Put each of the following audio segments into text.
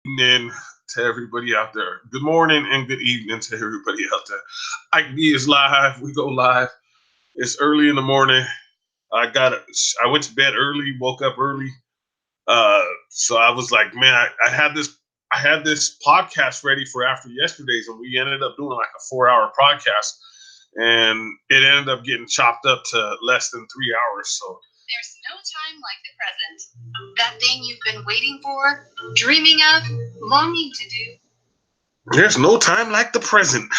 evening to everybody out there. Good morning and good evening to everybody out there. Ike Diaz live. We go live. It's early in the morning. I went to bed early, woke up early. So I was like, man, I had this podcast ready for after yesterday's, and we ended up doing like a 4 hour podcast, and it ended up getting chopped up to less than 3 hours. So there's no time like the present. That thing you've been waiting for, dreaming of, longing to do. there's no time like the present.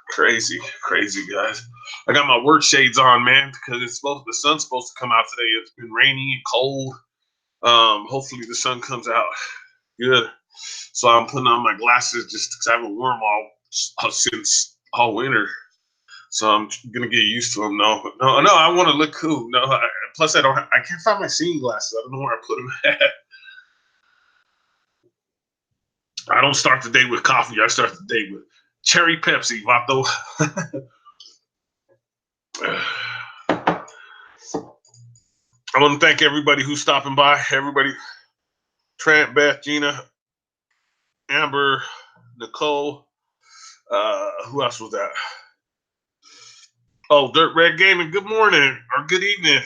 Crazy, crazy guys. I got my work shades on, man, because the sun's supposed to come out today. It's been rainy and cold. Hopefully the sun comes out good. So I'm putting on my glasses just because I haven't worn them since all winter. So I'm gonna get used to them. No, I want to look cool. Plus I can't find my seeing glasses. I don't know where I put them at. I don't start the day with coffee. I start the day with cherry Pepsi, Vato. I want to thank everybody who's stopping by. Everybody, Trent, Beth, Gina, Amber, Nicole. Who else was that? Oh, Dirt Red Gaming. Good morning or good evening.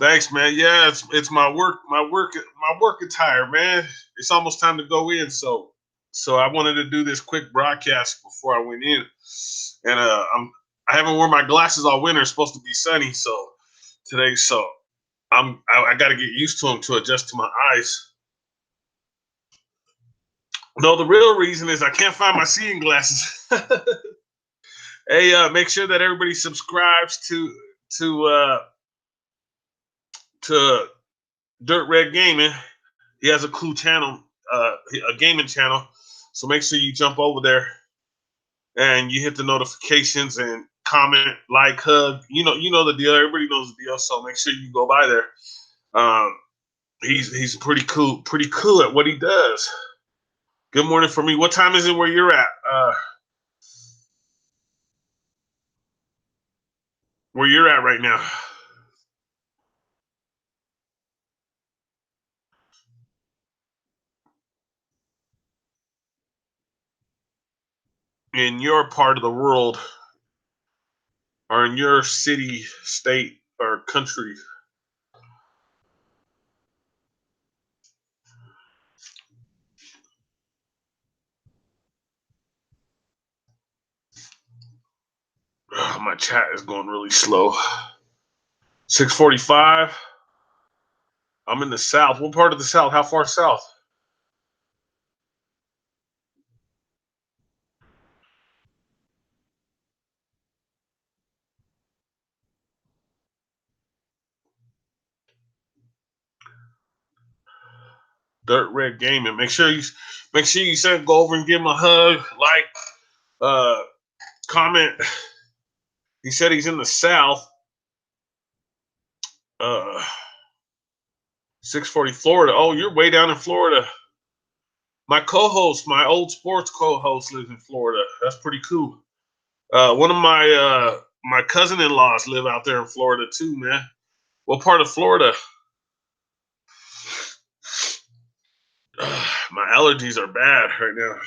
Thanks, man. Yeah, it's my work attire, man. It's almost time to go in, so I wanted to do this quick broadcast before I went in, and I haven't worn my glasses all winter. It's supposed to be sunny, so today, so I got to get used to them to adjust to my eyes. No, the real reason is I can't find my seeing glasses. Hey, make sure that everybody subscribes to Dirt Red Gaming. He has a cool channel, a gaming channel. So make sure you jump over there and you hit the notifications and comment, like, hug. You know the deal. Everybody knows the deal. So make sure you go by there. He's pretty cool at what he does. Good morning for me. What time is it where you're at? Where you're at right now? In your part of the world, or in your city, state, or country? My chat is going really slow. 6:45. I'm in the South. What part of the South? How far south? Dirt Red Gaming. Make sure you go over and give him a hug, like, comment. He said he's in the South. 640 Florida. Oh, you're way down in Florida. My co-host, my old sports co-host, lives in Florida. That's pretty cool. One of my cousin-in-laws live out there in Florida too, man. What part of Florida? My allergies are bad right now.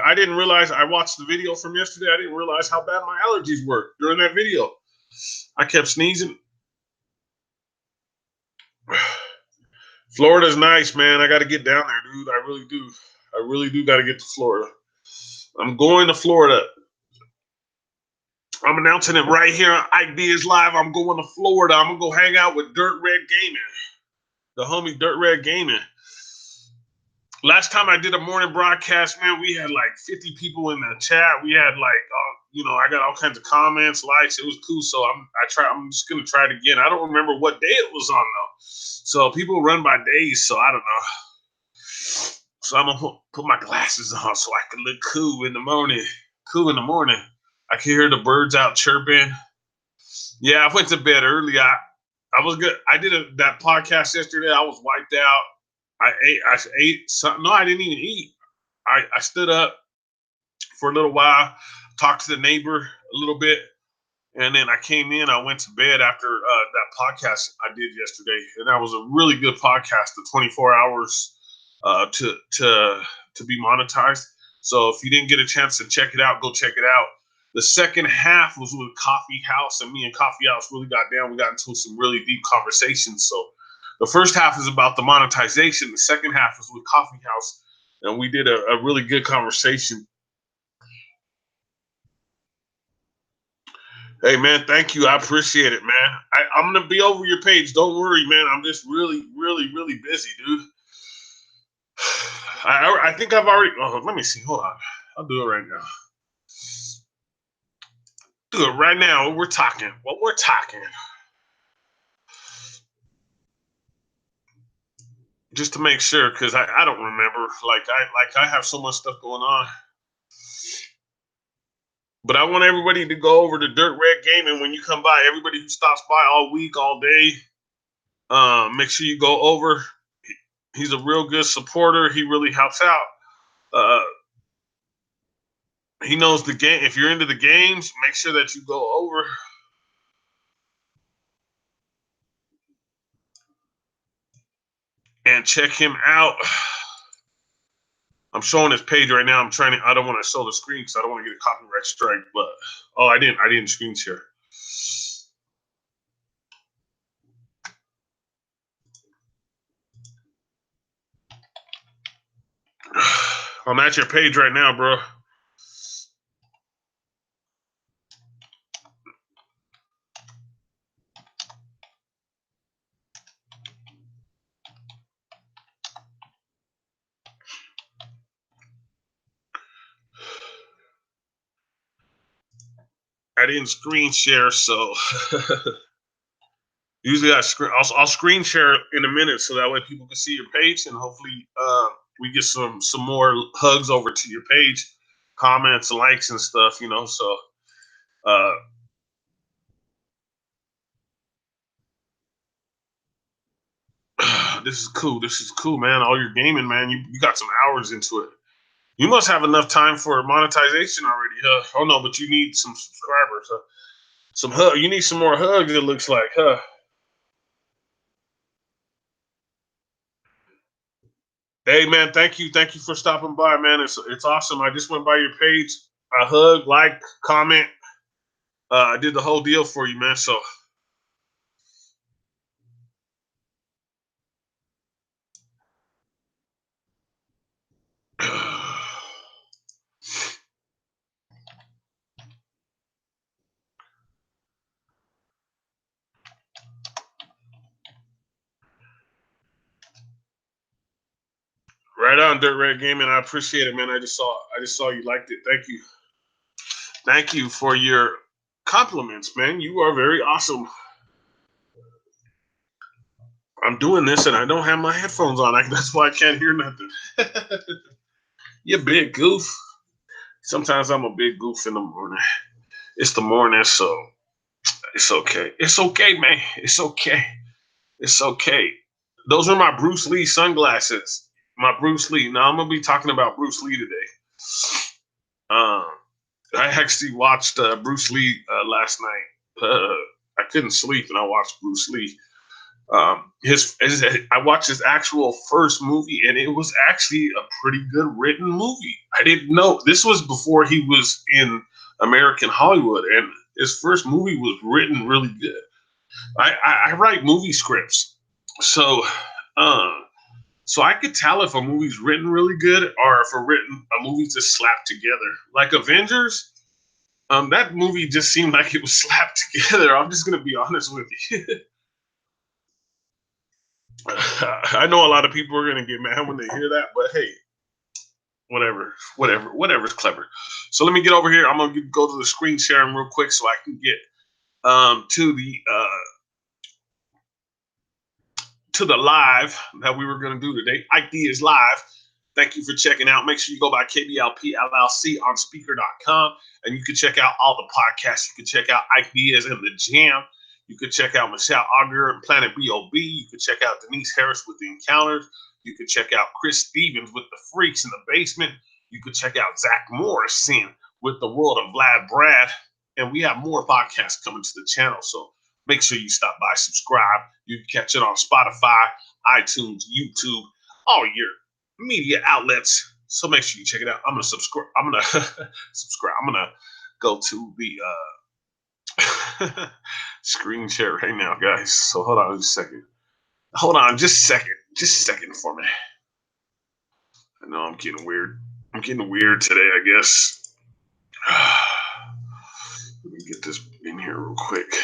I didn't realize. I watched the video from yesterday. I didn't realize how bad my allergies were during that video. I kept sneezing. Florida's nice, man. I got to get down there, dude. I really do. I really do got to get to Florida. I'm going to Florida. I'm announcing it right here on Ike Diaz Live. I'm going to Florida. I'm going to go hang out with Dirt Red Gaming. The homie Dirt Red Gaming. Last time I did a morning broadcast, man, we had like 50 people in the chat. We had like, I got all kinds of comments, likes. It was cool. So I'm just gonna try it again. I don't remember what day it was on though. So people run by days, so I don't know. So I'm gonna put my glasses on so I can look cool in the morning. Cool in the morning. I can hear the birds out chirping. Yeah, I went to bed early. I was good. I did that podcast yesterday. I was wiped out. I ate something. No, I didn't even eat. I stood up for a little while, talked to the neighbor a little bit, And then I came in, I went to bed after that podcast I did yesterday, and that was a really good podcast. The 24 hours to be monetized. So if you didn't get a chance to check it out, go check it out. The second half was with Coffee House, and me and Coffee House really got down. We got into some really deep conversations. So the first half is about the monetization. The second half is with Coffee House, and we did a really good conversation. Hey, man, thank you. I appreciate it, man. I'm going to be over your page. Don't worry, man. I'm just really, really, really busy, dude. I think I've already. Oh, let me see. Hold on. I'll do it right now. Do it right now. We're talking. What we're talking. Just to make sure, because I don't remember. I have so much stuff going on. But I want everybody to go over to Dirt Red Gaming when you come by. Everybody who stops by all week, all day, make sure you go over. He's a real good supporter. He really helps out. He knows the game. If you're into the games, make sure that you go over. And check him out. I'm showing his page right now. I don't want to show the screen because I don't want to get a copyright strike. But I didn't screen share. I'm at your page right now, bro. I didn't screen share, so usually I'll screen share in a minute so that way people can see your page, and hopefully we get some more hugs over to your page, comments, likes, and stuff. So this is cool. This is cool, man. All your gaming, man. You got some hours into it. You must have enough time for monetization already, huh? Oh no, but you need some subscribers, huh? Some hug. You need some more hugs. It looks like, huh? Hey, man, thank you for stopping by, man. It's awesome. I just went by your page. I hug, like, comment. I did the whole deal for you, man. So. Right on, Dirt Red Gaming. I appreciate it, man. I just saw you liked it. Thank you. Thank you for your compliments, man. You are very awesome. I'm doing this and I don't have my headphones on. That's why I can't hear nothing. You big goof. Sometimes I'm a big goof in the morning. It's the morning, so it's okay. It's okay, man. It's okay. It's okay. Those are my Bruce Lee sunglasses. My Bruce Lee. Now I'm gonna be talking about Bruce Lee today. I actually watched Bruce Lee last night. I couldn't sleep, and I watched Bruce Lee. I watched his actual first movie, and it was actually a pretty good written movie. I didn't know this was before he was in American Hollywood, and his first movie was written really good. I write movie scripts, so so I could tell if a movie's written really good or if a movie's just slapped together. Like Avengers, that movie just seemed like it was slapped together. I'm just gonna be honest with you. I know a lot of people are gonna get mad when they hear that, but hey, whatever's clever. So let me get over here. I'm gonna go to the screen sharing real quick so I can get to the live that we were gonna do today. Ike Diaz live. Thank you for checking out. Make sure you go by KBLP LLC on speaker.com and you can check out all the podcasts. You can check out Ike Diaz and the Jam. You could check out Michelle Auger and Planet B.O.B. You could check out Denise Harris with The Encounters. You could check out Chris Stevens with The Freaks in the Basement. You could check out Zach Morrison with The World of Vlad Brad. and we have more podcasts coming to the channel. So make sure you stop by, subscribe. You can catch it on Spotify, iTunes, YouTube, all your media outlets. So make sure you check it out. I'm gonna subscribe. I'm gonna subscribe. I'm gonna go to the screen share right now, guys. So hold on just a second. Hold on just a second. Just a second for me. I know I'm getting weird. I'm getting weird today, I guess. Let me get this in here real quick.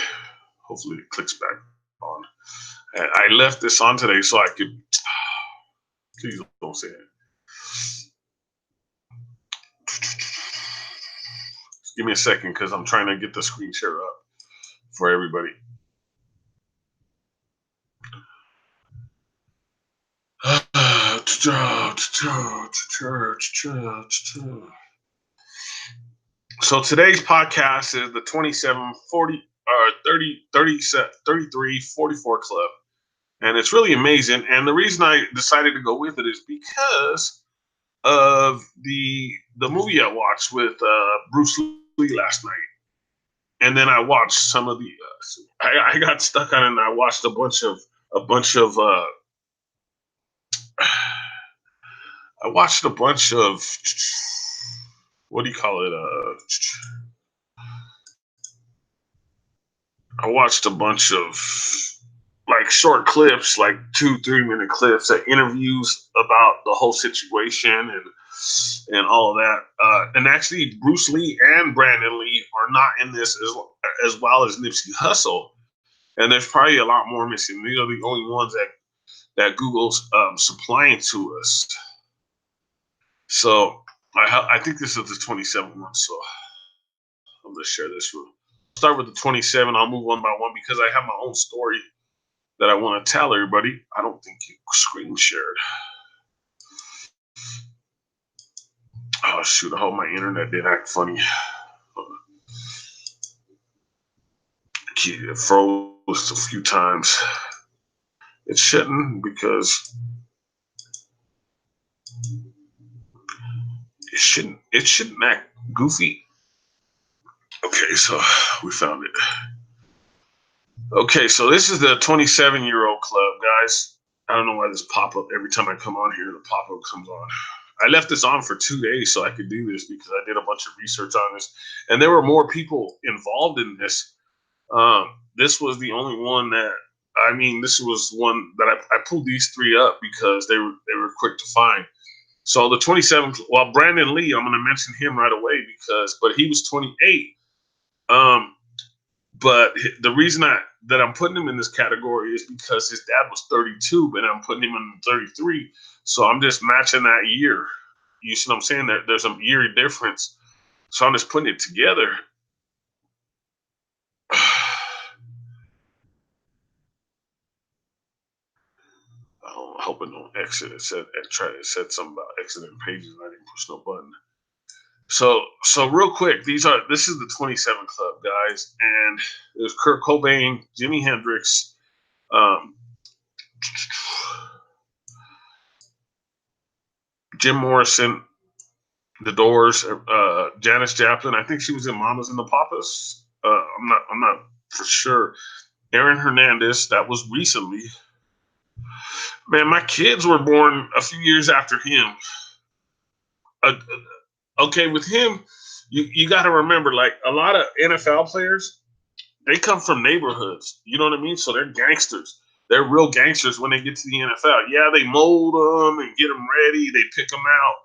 Hopefully it clicks back on. I left this on today so I could. Please don't say it. Just give me a second because I'm trying to get the screen share up for everybody. So today's podcast is the 27, 40, 30, 30, 33, 44 Club. And it's really amazing. And the reason I decided to go with it is because of the movie I watched with Bruce Lee last night. And then I watched some of the I got stuck on it and I watched a bunch of I watched a bunch of what do you call it? I watched a bunch of like short clips, like 2-3 minute clips, that interviews about the whole situation and all of that. And actually, Bruce Lee and Brandon Lee are not in this as well as Nipsey Hussle. And there's probably a lot more missing. These are the only ones that Google's supplying to us. So I think this is the 27 one. So I'm gonna share this one. Start with the 27. I'll move one by one because I have my own story that I want to tell everybody. I don't think you screen shared. Oh shoot! I hope my internet didn't act funny. It froze a few times. It shouldn't because it shouldn't act goofy. Okay, so we found it. Okay, so this is the 27-year-old club, guys. I don't know why this pop-up, every time I come on here, the pop-up comes on. I left this on for 2 days so I could do this because I did a bunch of research on this. And there were more people involved in this. This was the only one this was one that I pulled these three up because they were quick to find. So the 27th, well, Brandon Lee, I'm going to mention him right away but he was 28. But the reason that I'm putting him in this category is because his dad was 32, but I'm putting him in 33. So I'm just matching that year. You see what I'm saying? There's a year difference. So I'm just putting it together. I hope it don't exit. It said something about exiting pages and I didn't push no button. So real quick, this is the 27 Club, guys, and there's Kurt Cobain, Jimi Hendrix, Jim Morrison, The Doors, Janis Joplin. I think she was in Mamas and the Papas. I'm not for sure. Aaron Hernandez. That was recently. Man, my kids were born a few years after him. Okay, with him, you got to remember, like a lot of NFL players, they come from neighborhoods. You know what I mean? So they're gangsters. They're real gangsters when they get to the NFL. Yeah, they mold them and get them ready. They pick them out.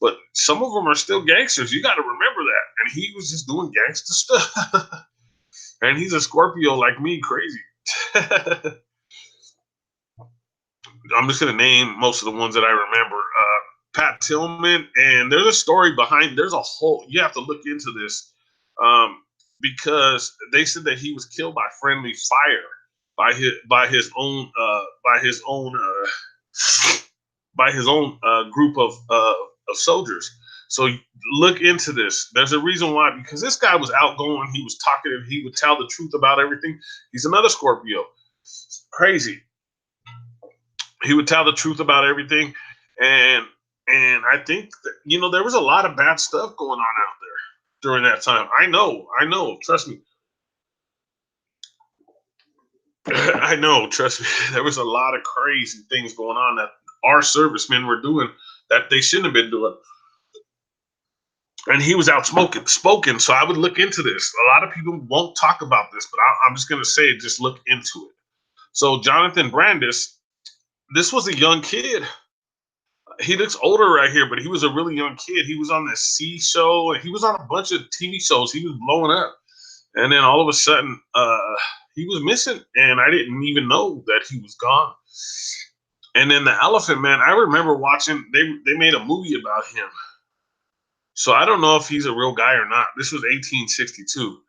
But some of them are still gangsters. You got to remember that. And he was just doing gangster stuff. And he's a Scorpio like me, crazy. I'm just going to name most of the ones that I remember. Pat Tillman. And there's a story behind, you have to look into this. Because they said that he was killed by friendly fire by his own group of soldiers. So look into this. There's a reason why, because this guy was outgoing. He was talkative. He would tell the truth about everything. He's another Scorpio. Crazy. He would tell the truth about everything, and I think that, there was a lot of bad stuff going on out there. during that time. I know. Trust me. I know. Trust me. There was a lot of crazy things going on that our servicemen were doing that they shouldn't have been doing. And he was outspoken, so I would look into this. A lot of people won't talk about this, but I'm just going to say, just look into it. So Jonathan Brandis, this was a young kid. He looks older right here, but he was a really young kid. He was on the C show, and he was on a bunch of TV shows. He was blowing up, and then all of a sudden, he was missing, and I didn't even know that he was gone. And then the Elephant Man, I remember watching. They made a movie about him. So I don't know if he's a real guy or not. This was 1862.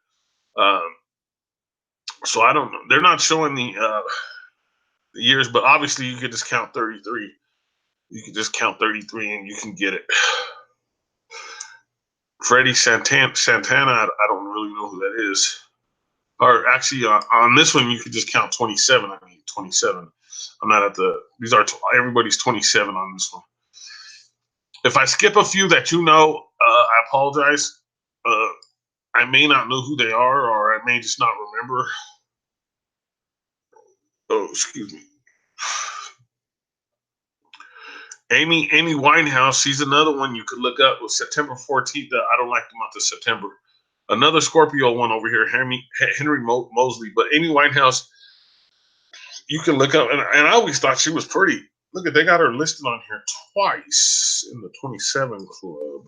So I don't know. They're not showing the years, but obviously you could just count 33. You could just count 33 and you can get it. Freddie Santana, I don't really know who that is. Or actually, on this one, you could just count 27. I mean, 27. I'm not at the. Everybody's 27 on this one. If I skip a few that you know, I apologize. I may not know who they are, or I may just not remember. Oh, excuse me. Amy Winehouse, she's another one you could look up. With September 14th. I don't like the month of September. Another Scorpio one over here, Henry Mosley. But Amy Winehouse, you can look up, and I always thought she was pretty. Look at, they got her listed on here twice in the 27 Club.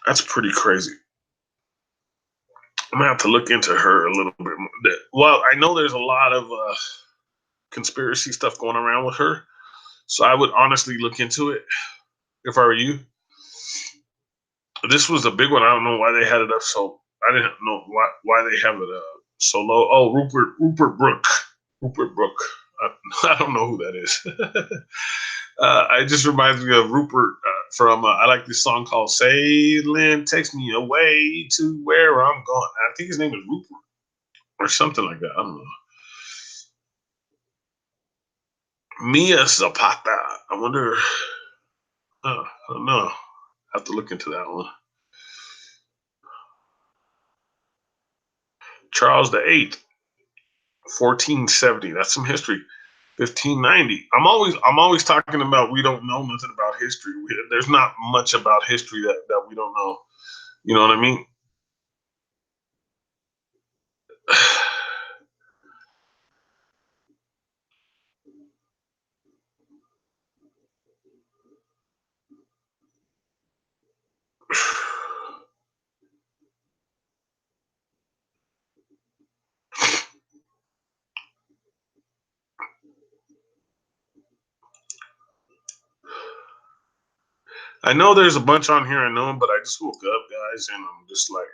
That's pretty crazy. I'm gonna have to look into her a little bit more. Well, I know there's a lot of conspiracy stuff going around with her, so I would honestly look into it if I were you. This was a big one. I don't know why they had it up so. I didn't know why they have it so low. Oh, Rupert Brooke. I don't know who that is. It just reminds me of Rupert from. I like this song called "Sailing Takes Me Away to Where I'm Going." I think his name is Rupert or something like that. I don't know. Mia Zapata. I wonder. I don't know. I have to look into that one. Charles VIII, 1470. That's some history. 1590. I'm always talking about we don't know nothing about history. There's not much about history that we don't know. You know what I mean? I know there's a bunch on here I know, but I just woke up, guys, and I'm just like,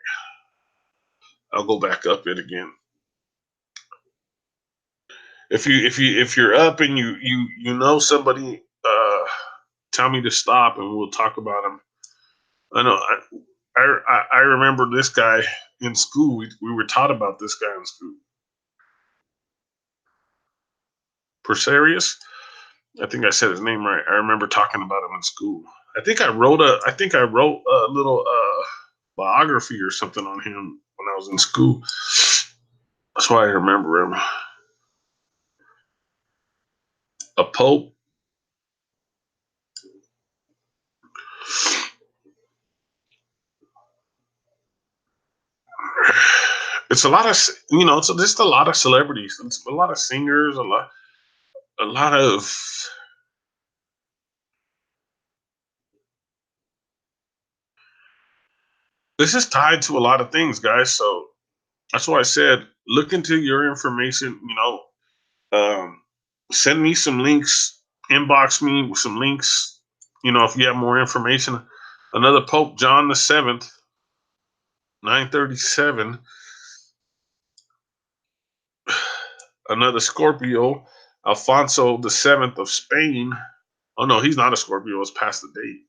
I'll go back up it again. If you're up and you know somebody, tell me to stop and we'll talk about them. I know I remember this guy in school. We were taught about this guy in school. Persarius. I think I said his name right. I remember talking about him in school. I think I wrote a little biography or something on him when I was in school. That's why I remember him. A pope. It's a lot of it's just a lot of celebrities. It's a lot of singers. A lot of. This is tied to a lot of things, guys. So that's why I said look into your information. Send me some links, inbox me with some links. If you have more information. Another Pope, John VII, 937. Another Scorpio, Alfonso VII of Spain. Oh no, he's not a Scorpio. It's past the date.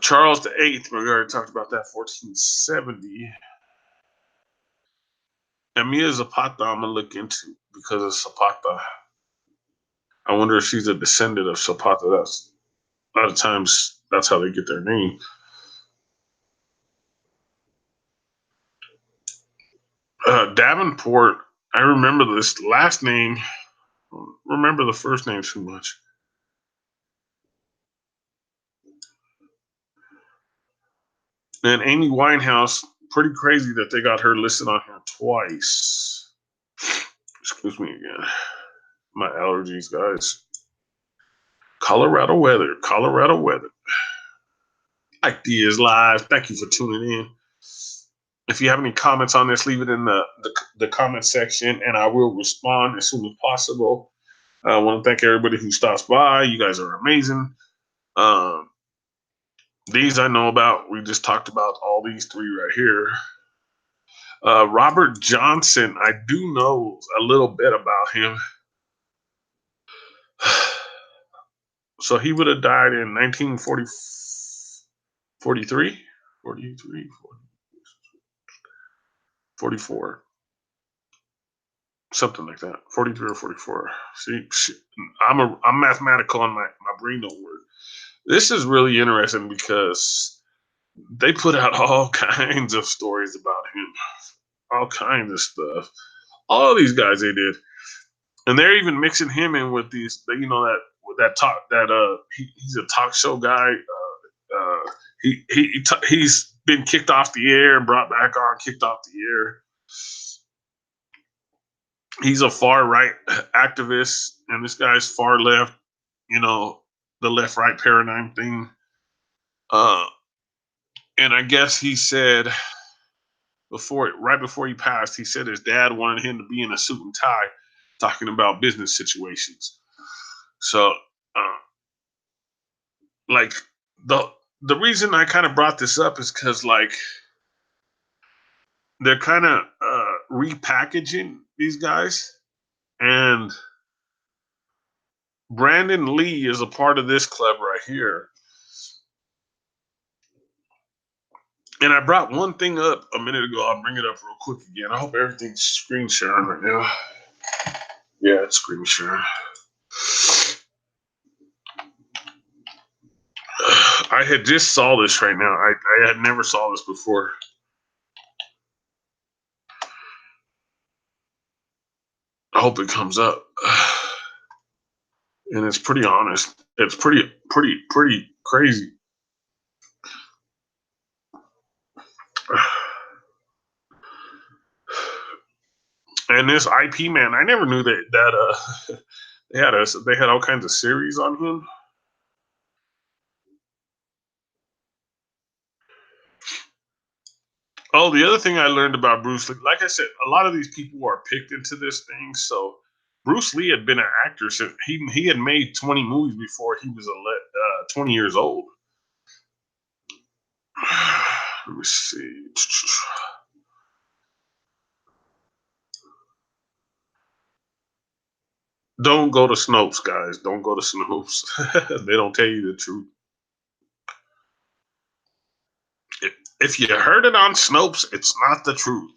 Charles VIII. We already talked about that. 1470. And Mia Zapata, I'm gonna look into because of Zapata. I wonder if she's a descendant of Zapata. A lot of times that's how they get their name. Davenport, I remember this last name. I don't remember the first name too much. And Amy Winehouse, pretty crazy that they got her listed on here twice. Excuse me again. My allergies, guys. Colorado weather. Ike Diaz live. Thank you for tuning in. If you have any comments on this, leave it in the comment section, and I will respond as soon as possible. I want to thank everybody who stops by. You guys are amazing. These I know about. We just talked about all these three right here. Robert Johnson, I do know a little bit about him. So he would have died in 1943, 44, something like that, 43 or 44. See, I'm mathematical and my brain don't work. This is really interesting because they put out all kinds of stories about him, all kinds of stuff. All these guys they did, and they're even mixing him in with these. You know he's a talk show guy. He's been kicked off the air, brought back on, kicked off the air. He's a far right activist, and this guy's far left. You know, the left right paradigm thing. And I guess he said right before he passed, he said his dad wanted him to be in a suit and tie, talking about business situations. So, like the reason I kind of brought this up is because like they're kind of repackaging these guys, and Brandon Lee is a part of this club right here. And I brought one thing up a minute ago. I'll bring it up real quick again. I hope everything's screen sharing right now. Yeah, it's screen sharing. I had just saw this right now. I had never saw this before. I hope it comes up. And it's pretty honest. It's pretty crazy. And this IP man, I never knew that they had all kinds of series on him. Oh, the other thing I learned about Bruce Lee, like I said, a lot of these people are picked into this thing. So Bruce Lee had been an actor since he had made 20 movies before he was 20 years old. Let me see. Don't go to Snopes, guys. Don't go to Snopes. They don't tell you the truth. If you heard it on Snopes, it's not the truth.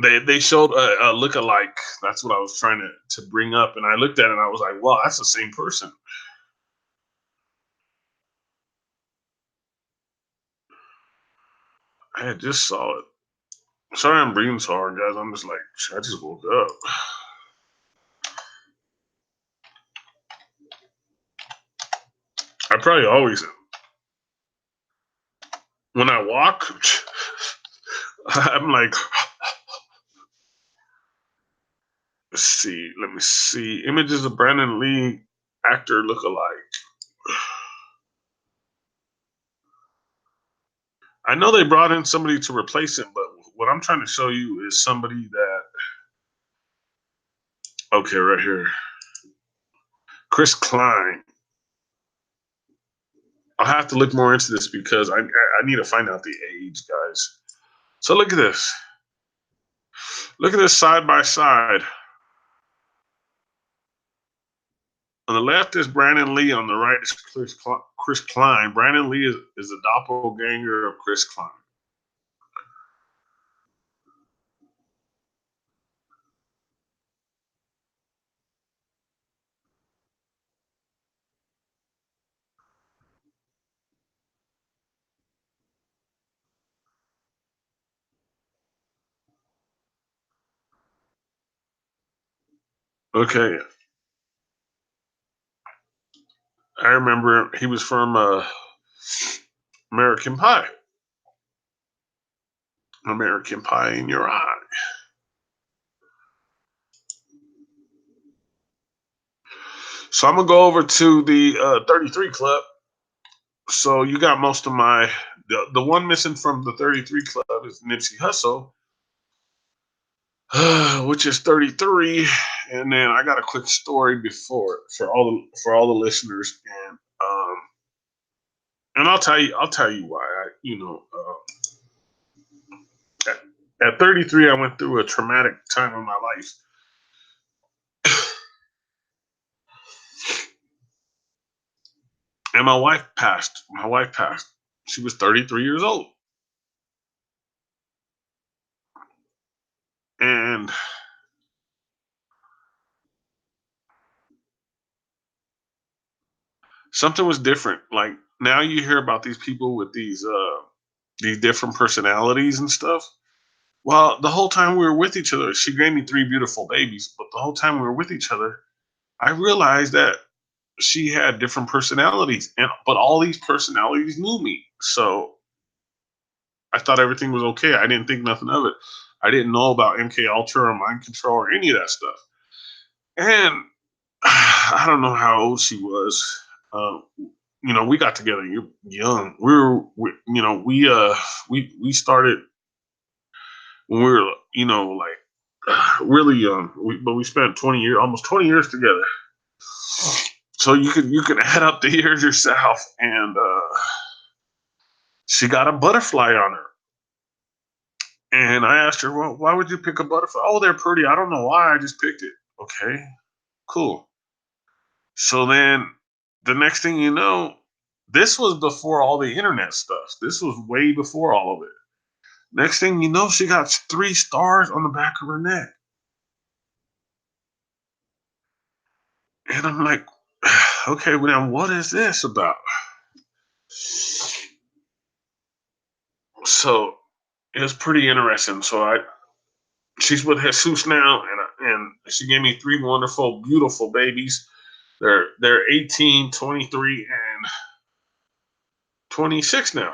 They showed a look-alike. That's what I was trying to bring up, and I looked at it and I was like, "Wow, that's the same person." I just saw it. Sorry, I'm breathing so hard, guys. I'm just like, I just woke up. I probably always am. When I walk, I'm like, let me see. Images of Brandon Lee, actor look-alike. I know they brought in somebody to replace him, but what I'm trying to show you is somebody that. Okay, right here. Chris Klein. I'll have to look more into this because I need to find out the age, guys. So look at this. Look at this side by side. On the left is Brandon Lee. On the right is Chris Klein. Brandon Lee is a doppelganger of Chris Klein. Okay, I remember he was from American Pie. American Pie in your eye. So I'm gonna go over to the 33 Club. So you got most of my the one missing from the 33 Club is Nipsey Hussle, which is 33. And then I got a quick story before for all the listeners, and I'll tell you why. At 33, I went through a traumatic time in my life. And my wife passed. My wife passed. She was 33 years old. And something was different. Like now you hear about these people with these different personalities and stuff. Well, the whole time we were with each other, she gave me three beautiful babies, but the whole time we were with each other, I realized that she had different personalities, and but all these personalities knew me. So I thought everything was okay. I didn't think nothing of it. I didn't know about MK Ultra or mind control or any of that stuff. And I don't know how old she was. Uh, we got together young. We started when we were, really young. But we spent 20 years, almost 20 years together. So you can add up the years yourself. And she got a butterfly on her. And I asked her, well, why would you pick a butterfly? Oh, they're pretty. I don't know why. I just picked it. Okay, cool. So then the next thing you know, this was before all the internet stuff. This was way before all of it. Next thing you know, she got three stars on the back of her neck. And I'm like, okay, well, then what is this about? So it was pretty interesting. She's with Jesus now, and she gave me three wonderful, beautiful babies. They're 18, 23, and 26 now.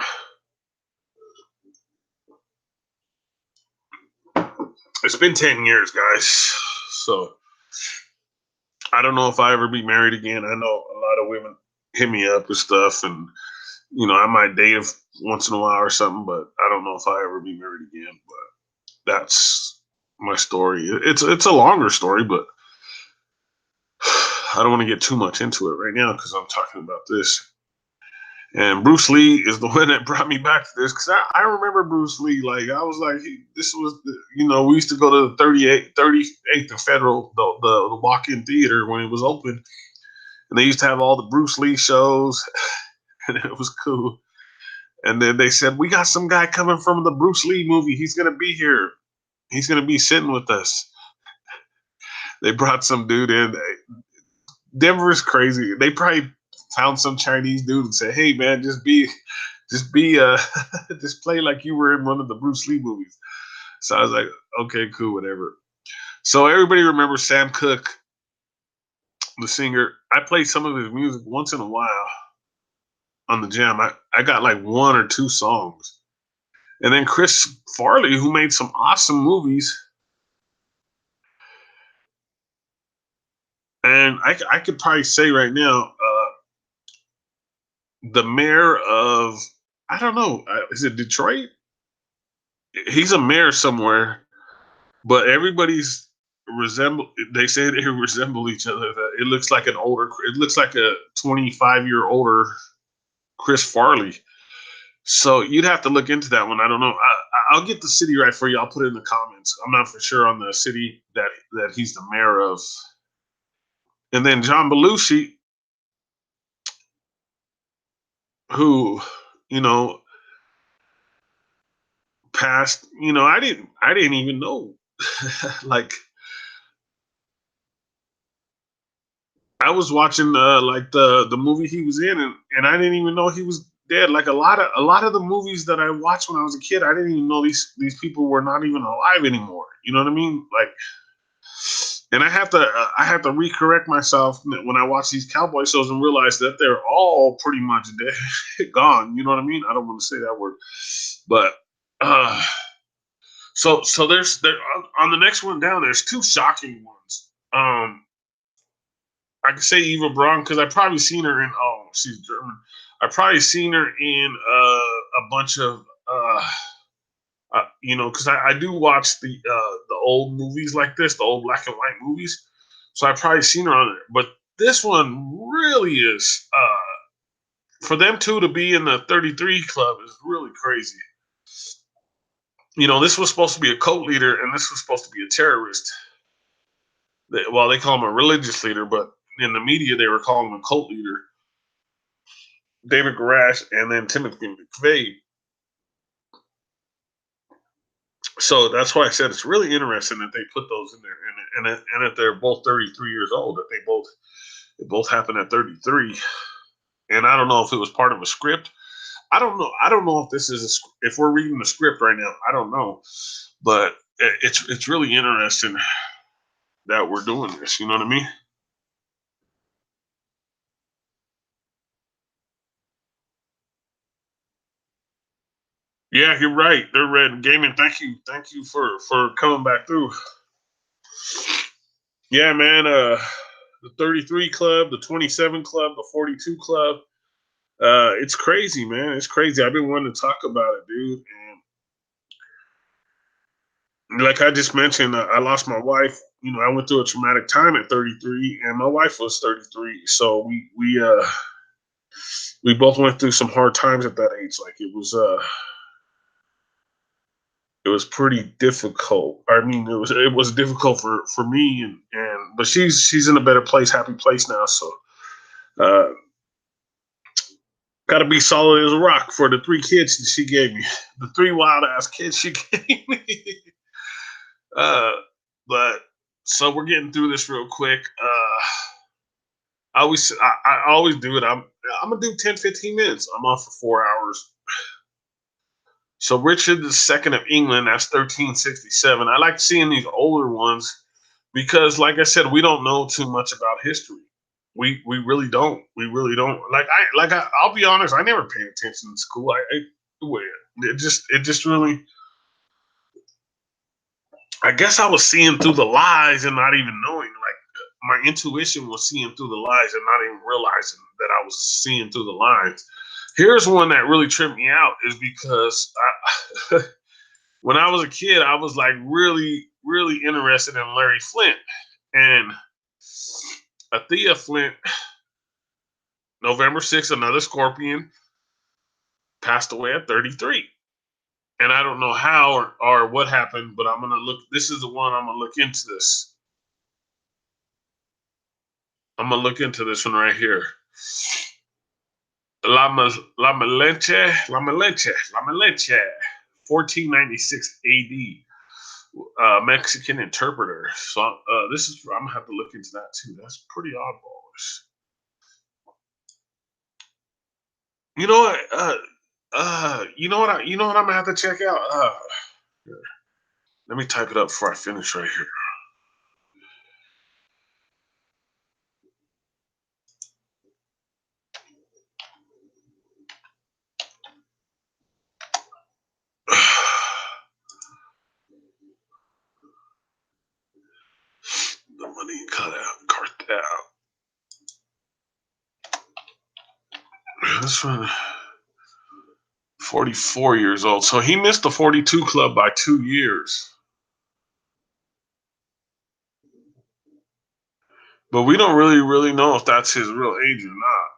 It's been 10 years, guys. So I don't know if I ever be married again. I know a lot of women hit me up and stuff, and I might date once in a while or something, but I don't know if I ever be married again. But that's my story. It's a longer story, but I don't want to get too much into it right now because I'm talking about this. And Bruce Lee is the one that brought me back to this because I remember Bruce Lee. Like, I was like, this was, we used to go to the 38th and Federal, the walk in theater when it was open. And they used to have all the Bruce Lee shows, and it was cool. And then they said, we got some guy coming from the Bruce Lee movie. He's going to be here. He's going to be sitting with us. They brought some dude in. Denver is crazy. They probably found some Chinese dude and said, hey, man, just be just play like you were in one of the Bruce Lee movies. So I was like, okay, cool, whatever. So everybody remembers Sam Cooke, the singer. I played some of his music once in a while on the jam. I got like one or two songs. And then Chris Farley, who made some awesome movies. And I could probably say right now, the mayor of, I don't know, is it Detroit? He's a mayor somewhere, but everybody's they say they resemble each other. That it looks like a 25-year older Chris Farley. So you'd have to look into that one. I don't know. I'll get the city right for you. I'll put it in the comments. I'm not for sure on the city that he's the mayor of. And then John Belushi, who, you know, passed. I didn't even know. Like, I was watching like the movie he was in, and I didn't even know he was dead. Like a lot of the movies that I watched when I was a kid, I didn't even know these people were not even alive anymore. You know what I mean? Like, And I have to recorrect myself when I watch these cowboy shows and realize that they're all pretty much dead, gone. You know what I mean? I don't want to say that word, but so there on the next one down. There's two shocking ones. I could say Eva Braun because I probably seen her in. Oh, she's German. I probably seen her in a bunch of because I do watch the old movies like this, the old black and white movies. So I probably seen her on it. But this one really is for them two to be in the 33 club is really crazy. This was supposed to be a cult leader, and this was supposed to be a terrorist. Well, they call him a religious leader, but in the media they were calling him a cult leader. David Garash and then Timothy McVeigh. So that's why I said it's really interesting that they put those in there, and that they're both 33 years old. That it both happened at 33, and I don't know if it was part of a script. I don't know. I don't know if this is if we're reading the script right now. I don't know, but it's really interesting that we're doing this. You know what I mean? Yeah, you're right. They're red gaming. Thank you for coming back through. Yeah, man. The 33 club, the 27 club, the 42 club. It's crazy, man. It's crazy. I've been wanting to talk about it, dude. And like I just mentioned, I lost my wife. I went through a traumatic time at 33, and my wife was 33. So we both went through some hard times at that age. Like it was pretty difficult. I mean, it was difficult for me, and but she's in a better place, happy place now. So uh, got to be solid as a rock for the three kids that she gave me, the three wild ass kids she gave me. uh, but so we're getting through this real quick. I always do it. I'm gonna do 10, 15 minutes. I'm off for 4 hours. So Richard II of England, that's 1367. I like seeing these older ones because, like I said, we don't know too much about history. We really don't. We really don't. I'll be honest. I never paid attention in school. It just really. I guess I was seeing through the lies and not even knowing. Like my intuition was seeing through the lies and not even realizing that I was seeing through the lines. Here's one that really tripped me out is because when I was a kid, I was like really, really interested in Larry Flint. And Athea Flint, November 6th, another Scorpion, passed away at 33. And I don't know how or what happened, but I'm going to look. This is the one I'm going to look into this. I'm going to look into this one right here. La Malinche, 1496 AD. Mexican interpreter. So this is I'm gonna have to look into that too. That's pretty oddballish. You know what? You know what I'm gonna have to check out. Here. Let me type it up before I finish right here. The money cut out, cartel. This one, 44 years old. So he missed the 42 club by 2 years. But we don't really know if that's his real age or not.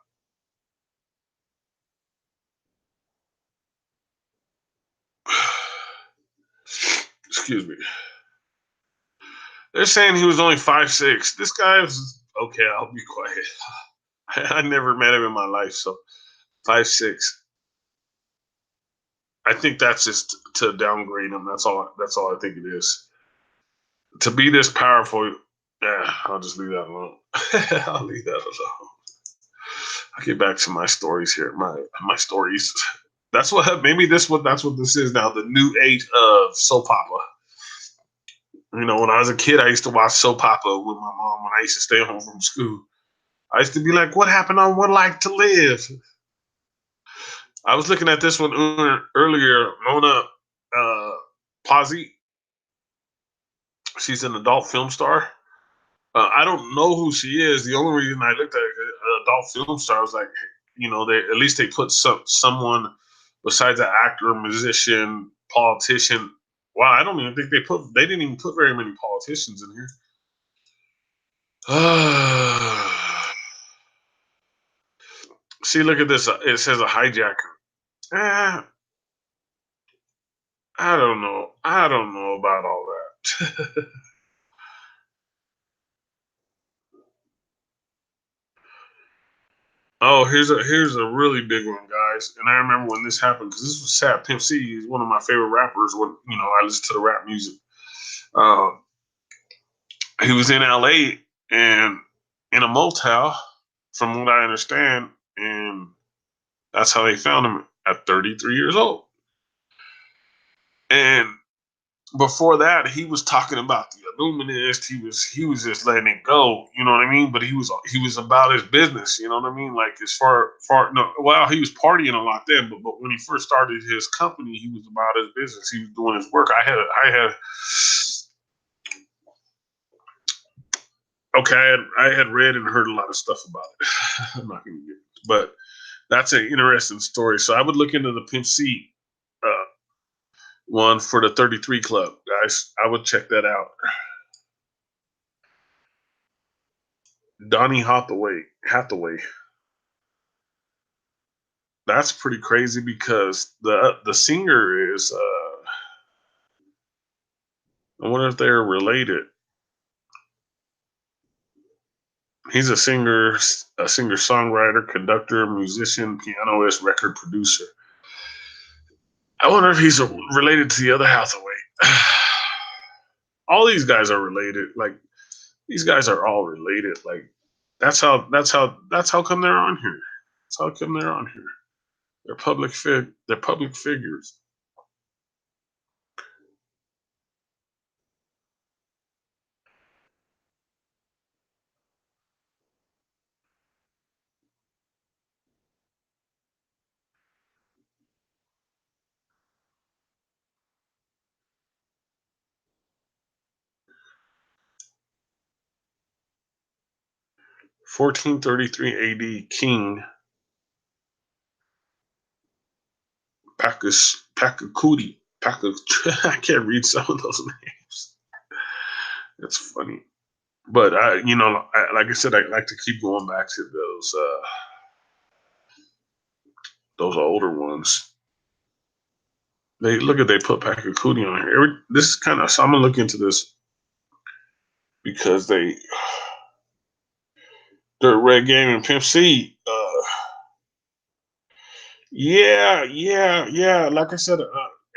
Excuse me. They're saying he was only 5'6". This guy is okay. I'll be quiet. I never met him in my life, so 5'6". I think that's just to downgrade him. That's all. That's all I think it is. To be this powerful, yeah, I'll just leave that alone. I'll leave that alone. I'll get back to my stories here. My stories. That's what maybe that's what this is now. The new age of soap opera. When I was a kid, I used to watch soap opera with my mom when I used to stay home from school. I used to be like, "What happened on One Life to Live?" I was looking at this one earlier. Mona Pazzi, she's an adult film star. I don't know who she is. The only reason I looked at an adult film star was like, they at least they put someone besides an actor, musician, politician. Wow, I don't even think they didn't even put very many politicians in here. See, look at this. It says a hijacker. Eh, I don't know. I don't know about all that. Oh, here's a really big one, guys. And I remember when this happened because this was sad. Pimp C is one of my favorite rappers. When I listen to the rap music. Um, he was in L.A. and in a motel, from what I understand, and that's how they found him at 33 years old. And before that, he was talking about the Illuminist. He was just letting it go. You know what I mean? But he was about his business. You know what I mean? Like as far no, well, he was partying a lot then. But when he first started his company, he was about his business. He was doing his work. I had read and heard a lot of stuff about it. I'm not going to get it, but that's an interesting story. So I would look into the Pimp C one for the 33 Club, guys. I would check that out. Donny Hathaway. That's pretty crazy because the singer is. I wonder if they're related. He's a singer songwriter, conductor, musician, pianist, record producer. I wonder if he's related to the other Hathaway. All these guys are related. Like these guys are all related. Like that's how come they're on here. That's how come they're on here. They're public figures. (1433 AD) King Pakakudi. I can't read some of those names. It's funny. But like I said, I like to keep going back to those older ones. They put Pakakudi on here. This is kind of so I'm gonna look into this because Dirt Red Game and Pimp C. Yeah. Like I said,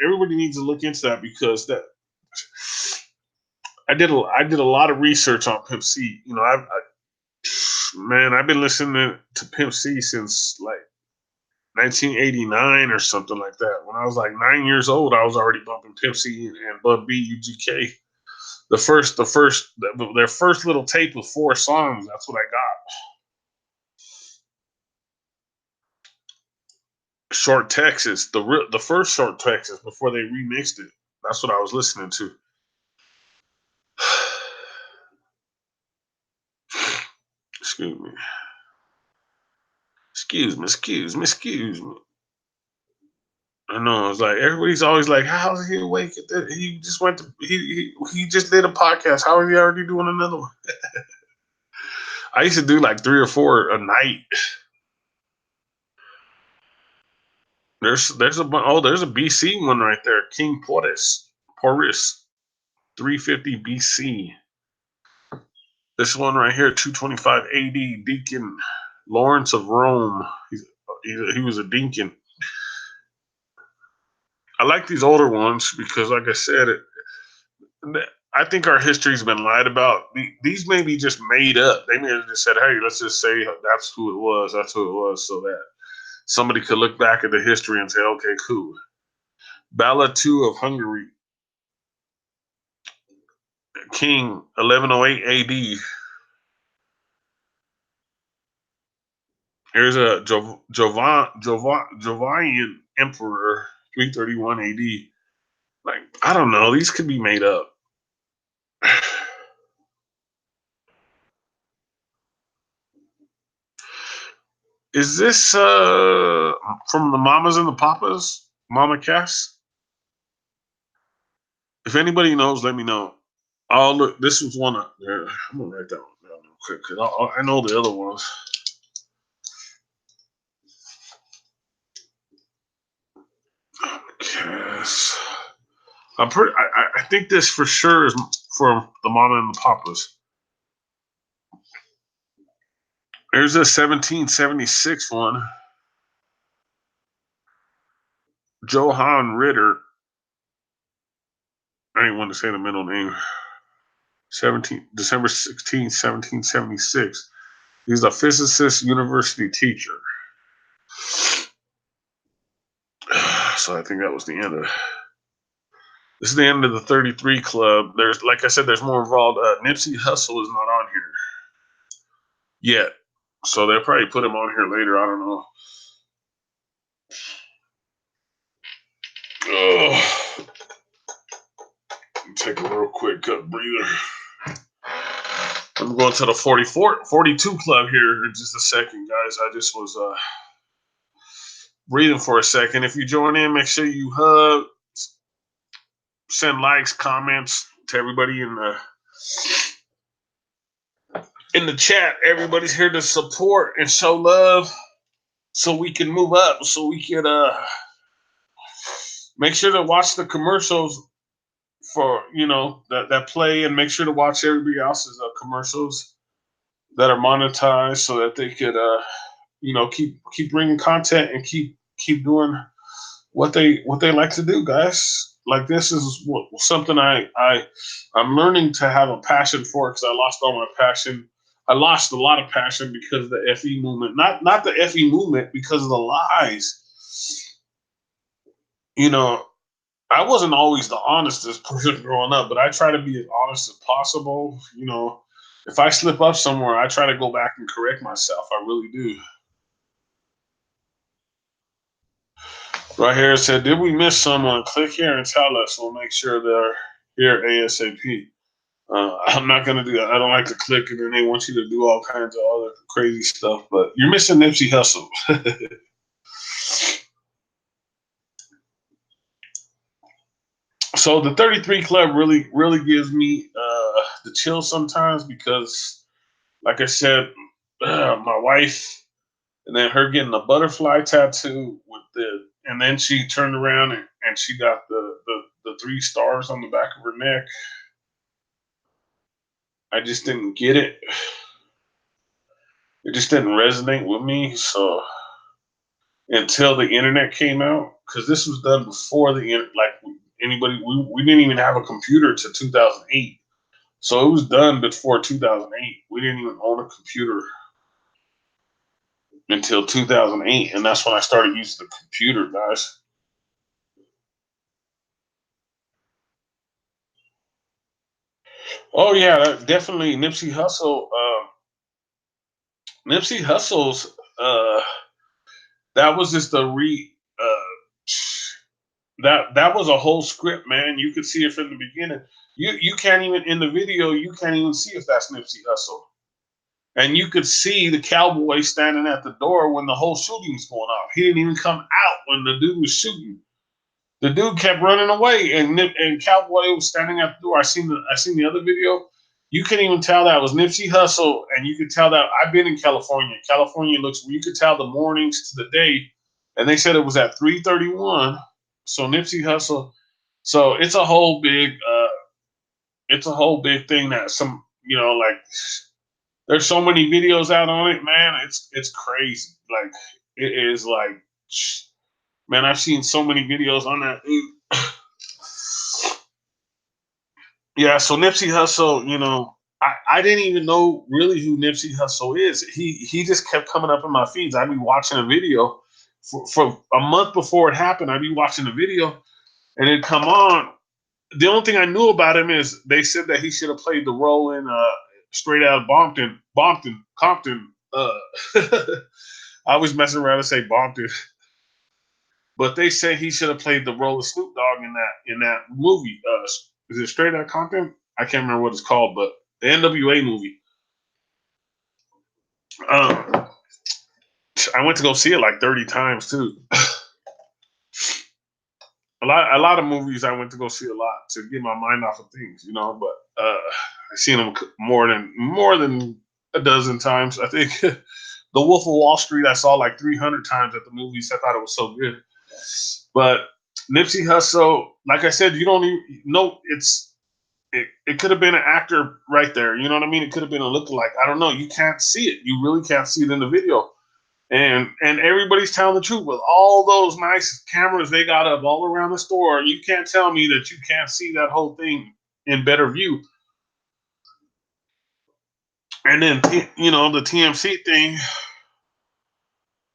everybody needs to look into that because I did a lot of research on Pimp C. I've been listening to Pimp C since like 1989 or something like that. When I was like 9 years old, I was already bumping Pimp C and Bun B UGK. Their first little tape with 4 songs. That's what I got. Short Texas, the first Short Texas before they remixed it. That's what I was listening to. Excuse me. Excuse me. I know. It's like everybody's always like, "How's he awake?" He just went to he just did a podcast. How is he already doing another one? I used to do like 3 or 4 a night. There's a BC one right there. King Porus 350 BC. This one right here, 225 AD, Deacon Lawrence of Rome. He was a deacon. I like these older ones because, like I said, I think our history's been lied about. These may be just made up. They may have just said, "Hey, let's just say that's who it was. That's who it was," so that somebody could look back at the history and say, "Okay, cool." Ballad 2 of Hungary. King, 1108 AD. There's a Jovanian Emperor, 331 AD. Like, I don't know. These could be made up. Is this from the Mamas and the Papas? Mama Cass? If anybody knows, let me know. Oh, look, this was one up there. I'm going to write that one down real quick because I know the other ones. Mama Cass. I think this for sure is from the Mama and the Papas. There's a 1776 one. Johann Ritter. I didn't want to say the middle name. December 16, 1776. He's a physicist, university teacher. So I think that was the end of it. This is the end of the 33 Club. There's, like I said, there's more involved. Nipsey Hussle is not on here yet. So they'll probably put him on here later. I don't know. Take a real quick breather. I'm going to the 42 Club here in just a second, guys. I just was breathing for a second. If you join in, make sure you hug, send likes, comments to everybody in the chat. Everybody's here to support and show love so we can move up, so we can make sure to watch the commercials for, that play, and make sure to watch everybody else's commercials that are monetized so that they could keep bringing content and keep doing what they like to do, guys. Like, this is something I'm learning to have a passion for, because I lost all my passion. I lost a lot of passion because of the FE movement. Not the FE movement, because of the lies. I wasn't always the honestest person growing up, but I try to be as honest as possible. If I slip up somewhere, I try to go back and correct myself. I really do. Right here it said, did we miss someone? Click here and tell us. We'll make sure they're here ASAP. I'm not going to do that. I don't like to click, and then they want you to do all kinds of other crazy stuff. But you're missing Nipsey Hussle. So the 33 Club really, really gives me the chills sometimes, because, like I said, my wife, and then her getting a butterfly tattoo and then she turned around and she got the 3 stars on the back of her neck. I just didn't get it. It just didn't resonate with me. So until the internet came out, because this was done before the internet, like anybody, we didn't even have a computer to 2008. So it was done before 2008. We didn't even own a computer until 2008, and that's when I started using the computer, guys. Oh yeah, definitely Nipsey Hussle. Nipsey Hussle's that was just that was a whole script, man. You could see it from the beginning. You can't even, in the video, you can't even see if that's Nipsey Hussle. And you could see the cowboy standing at the door when the whole shooting's going off. He didn't even come out when the dude was shooting. The dude kept running away, and Cowboy was standing at the door. I seen the other video. You couldn't even tell that was Nipsey Hussle, and you could tell that I've been in California. California looks, you could tell the mornings to the day, and they said it was at 3:31. So Nipsey Hussle. So it's a whole big thing that like, there's so many videos out on it, man. It's crazy. Like, it is like, man, I've seen so many videos on that. Yeah, so Nipsey Hussle, I didn't even know really who Nipsey Hussle is. He just kept coming up in my feeds. I'd be watching a video for a month before it happened. I'd be watching a video, and it'd come on, The only thing I knew about him is they said that he should have played the role in Straight Out Compton. I was messing around and say Bompton, but they say he should have played the role of Snoop Dogg in that movie. Is it Straight Out Compton? I can't remember what it's called, but the NWA movie. Um, I went to go see it like 30 times too. A lot of movies I went to go see a lot to get my mind off of things, you know. But I've seen them more than a dozen times. I think The Wolf of Wall Street I saw like 300 times at the movies. I thought it was so good. But Nipsey Hussle, like I said, you don't even know it could have been an actor right there. You know what I mean? It could have been a lookalike. I don't know. You can't see it. You really can't see it in the video. And everybody's telling the truth with all those nice cameras they got up all around the store. You can't tell me that you can't see that whole thing in better view. And then the TMC thing.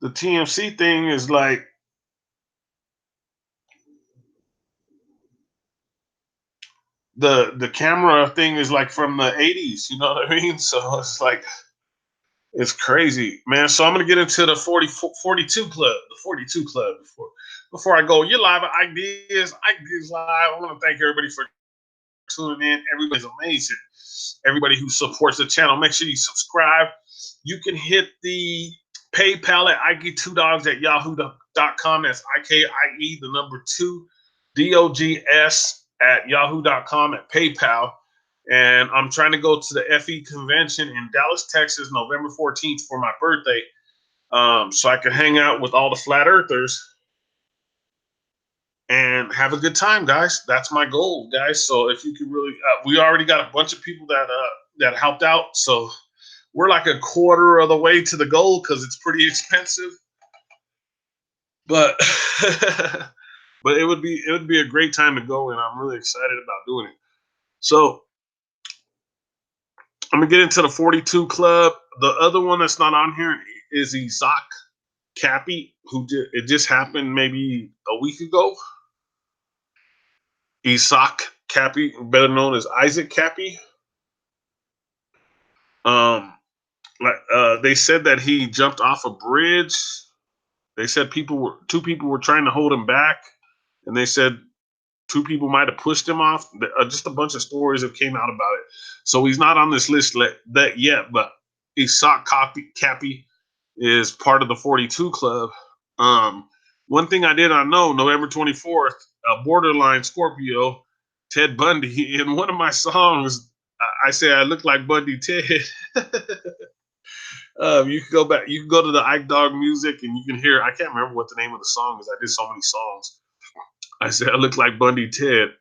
The TMC thing is like the camera thing is like from the 80s. You know what I mean? So it's like it's crazy, man. So I'm gonna get into the 42 club, the 42 club before I go. You're live at Ideas Live. I want to thank everybody for tuning in. Everybody's amazing. Everybody who supports the channel, make sure you subscribe. You can hit the PayPal at Ike2dogs at yahoo.com. That's IKIE, the number 2, DOGS at yahoo.com at PayPal. And I'm trying to go to the FE convention in Dallas, Texas, November 14th for my birthday, so I can hang out with all the flat earthers and have a good time, guys. That's my goal, guys. So if you can really, we already got a bunch of people that helped out, so we're like a quarter of the way to the goal because it's pretty expensive. But but it would be a great time to go, and I'm really excited about doing it. So I'm gonna get into the 42 club. The other one that's not on here is Isaac Cappy, it just happened maybe a week ago. Isaac Cappy, better known as Isaac Cappy. They said that he jumped off a bridge. They said two people were trying to hold him back, and they said two people might have pushed him off. Just a bunch of stories have came out about it. So he's not on this list yet, but Isaac Cappy is part of the 42 Club. One thing I did not know, November 24th, Borderline Scorpio, Ted Bundy, in one of my songs, I say I look like Bundy Ted. You can go back, you can go to the Ike Dog music and you can hear, I can't remember what the name of the song is. I did so many songs. I said I look like Bundy Ted.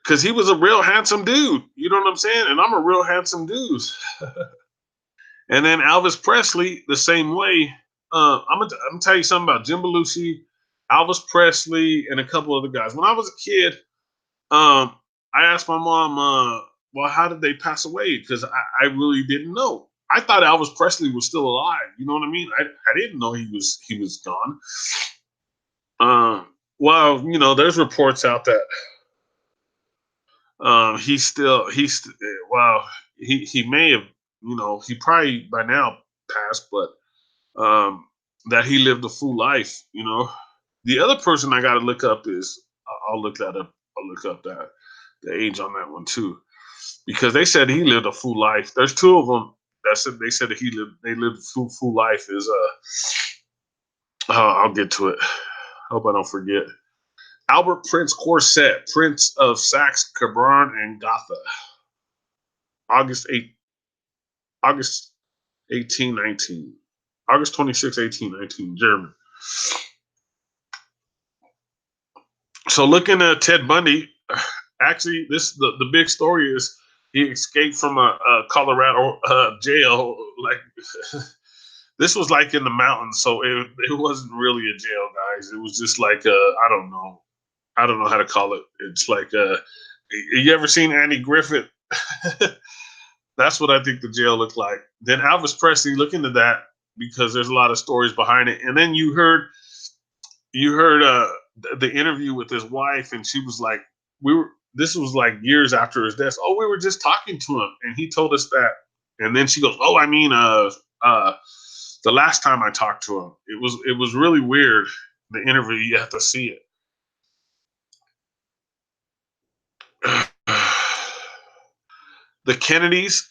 Because he was a real handsome dude. You know what I'm saying? And I'm a real handsome dude. And then Elvis Presley, the same way. I'm gonna tell you something about Jim Belushi, Elvis Presley, and a couple other guys. When I was a kid, I asked my mom, well, how did they pass away? Because I really didn't know. I thought Elvis Presley was still alive. You know what I mean? I didn't know he was gone. Well, there's reports out that well, he may have, he probably by now passed, but that he lived a full life. The other person I got to look up is I'll look that up. I'll look up the age on that one too, because they said he lived a full life. There's two of them that said they said that they lived a full life. I'll get to it. Hope I don't forget. Albert Prince Corset, Prince of Saxe, Cabron, and Gotha. August 1819. August 26, 1819, German. So looking at Ted Bundy, actually, the big story is he escaped from a Colorado jail. Like this was like in the mountains, so it wasn't really a jail, guys. It was just like I don't know how to call it. It's like you ever seen Andy Griffith? That's what I think the jail looked like. Then Elvis Presley, look into that because there's a lot of stories behind it. And then you heard the interview with his wife, and she was like, "We were." This was like years after his death. Oh, we were just talking to him, and he told us that. And then she goes, "Oh, I mean, the last time I talked to him, it was really weird. The interview, you have to see it." The Kennedys,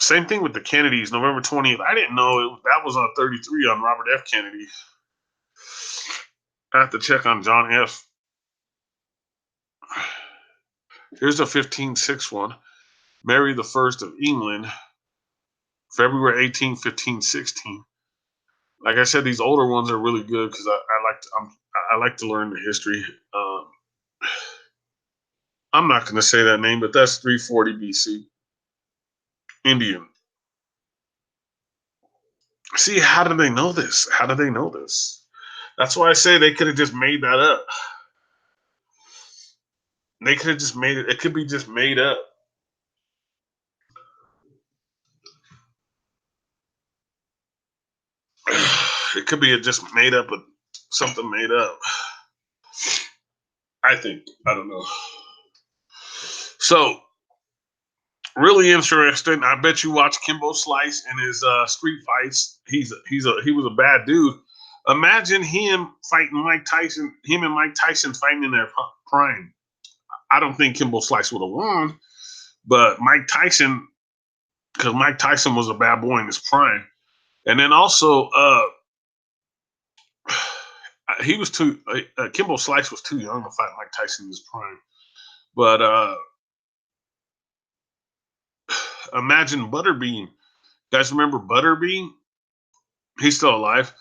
same thing with the Kennedys. November 20th. I didn't know that was on 33 on Robert F. Kennedy. I have to check on John F. Here's the 15/6 one. Mary the First of England, February 18, 1516. Like I said, these older ones are really good because I like to learn the history. I'm not going to say that name, but that's 340 BC. Indian. See, how do they know this? How do they know this? That's why I say they could have just made that up. They could have just made it. It could be just made up. It could be just made up with something made up. I think. I don't know. So, really interesting. I bet you watch Kimbo Slice and his street fights. He was a bad dude. Imagine him fighting Mike Tyson. Him and Mike Tyson fighting in their prime. I don't think Kimbo Slice would have won, but Mike Tyson, because Mike Tyson was a bad boy in his prime, and then also he was too. Kimbo Slice was too young to fight Mike Tyson in his prime. But imagine Butterbean. You guys remember Butterbean? He's still alive.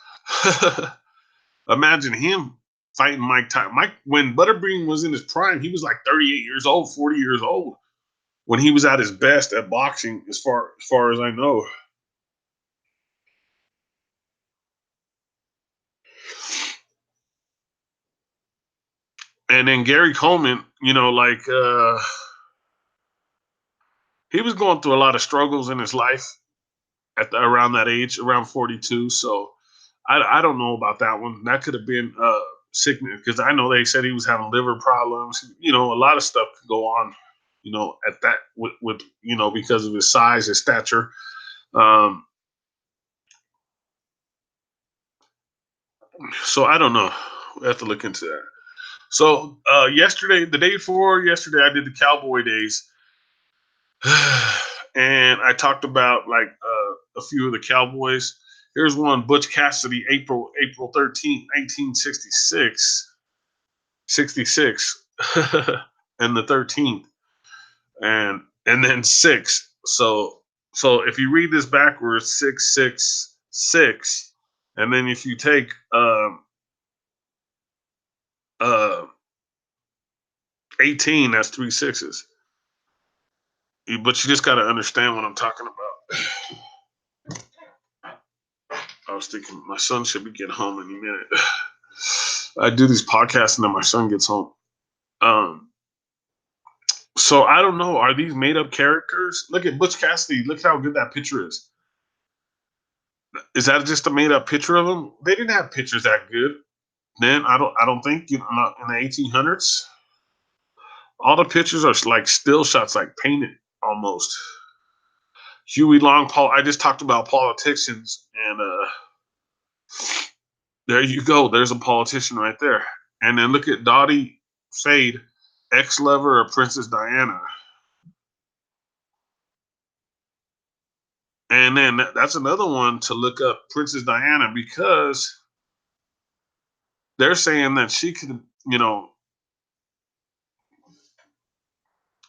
Imagine him fighting Mike Tyson. When Butterbean was in his prime, he was like 38 years old, 40 years old when he was at his best at boxing, as far as I know. And then Gary Coleman, he was going through a lot of struggles in his life around that age, around 42. So I don't know about that one. That could have been sickness because I know they said he was having liver problems. A lot of stuff could go on. At that with because of his size, his stature. Um, so I don't know. We have to look into that. So the day before yesterday, I did the Cowboy Days, and I talked about like a few of the Cowboys. Here's one: Butch Cassidy, April 13th, 1966, 66, and the 13th, and then six. So if you read this backwards, 666, and then if you take uh 18, that's three sixes. But you just got to understand what I'm talking about. I was thinking my son should be getting home any minute. I do these podcasts and then my son gets home. So I don't know. Are these made up characters? Look at Butch Cassidy. Look how good that picture is. Is that just a made up picture of him? They didn't have pictures that good then. I don't think not in the 1800s. All the pictures are like still shots, like painted almost. Huey Long, Paul. I just talked about politicians, and there you go. There's a politician right there. And then look at Dottie Fade, ex-lover of Princess Diana. And then that's another one to look up, Princess Diana, because they're saying that she could,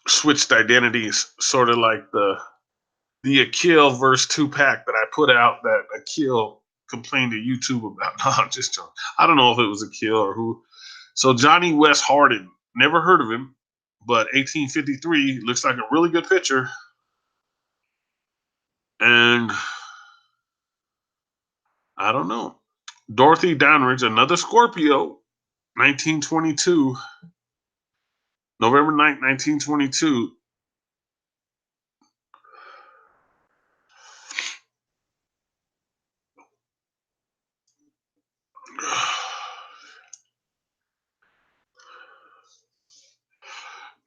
switched identities, sort of like the Akil verse Tupac that I put out that Akil complained to YouTube about. No, I'm just joking. I don't know if it was Akil or who. So Johnny West Hardin, never heard of him, but 1853 looks like a really good picture. And I don't know. Dorothy Downridge, another Scorpio, 1922, November 9th, 1922.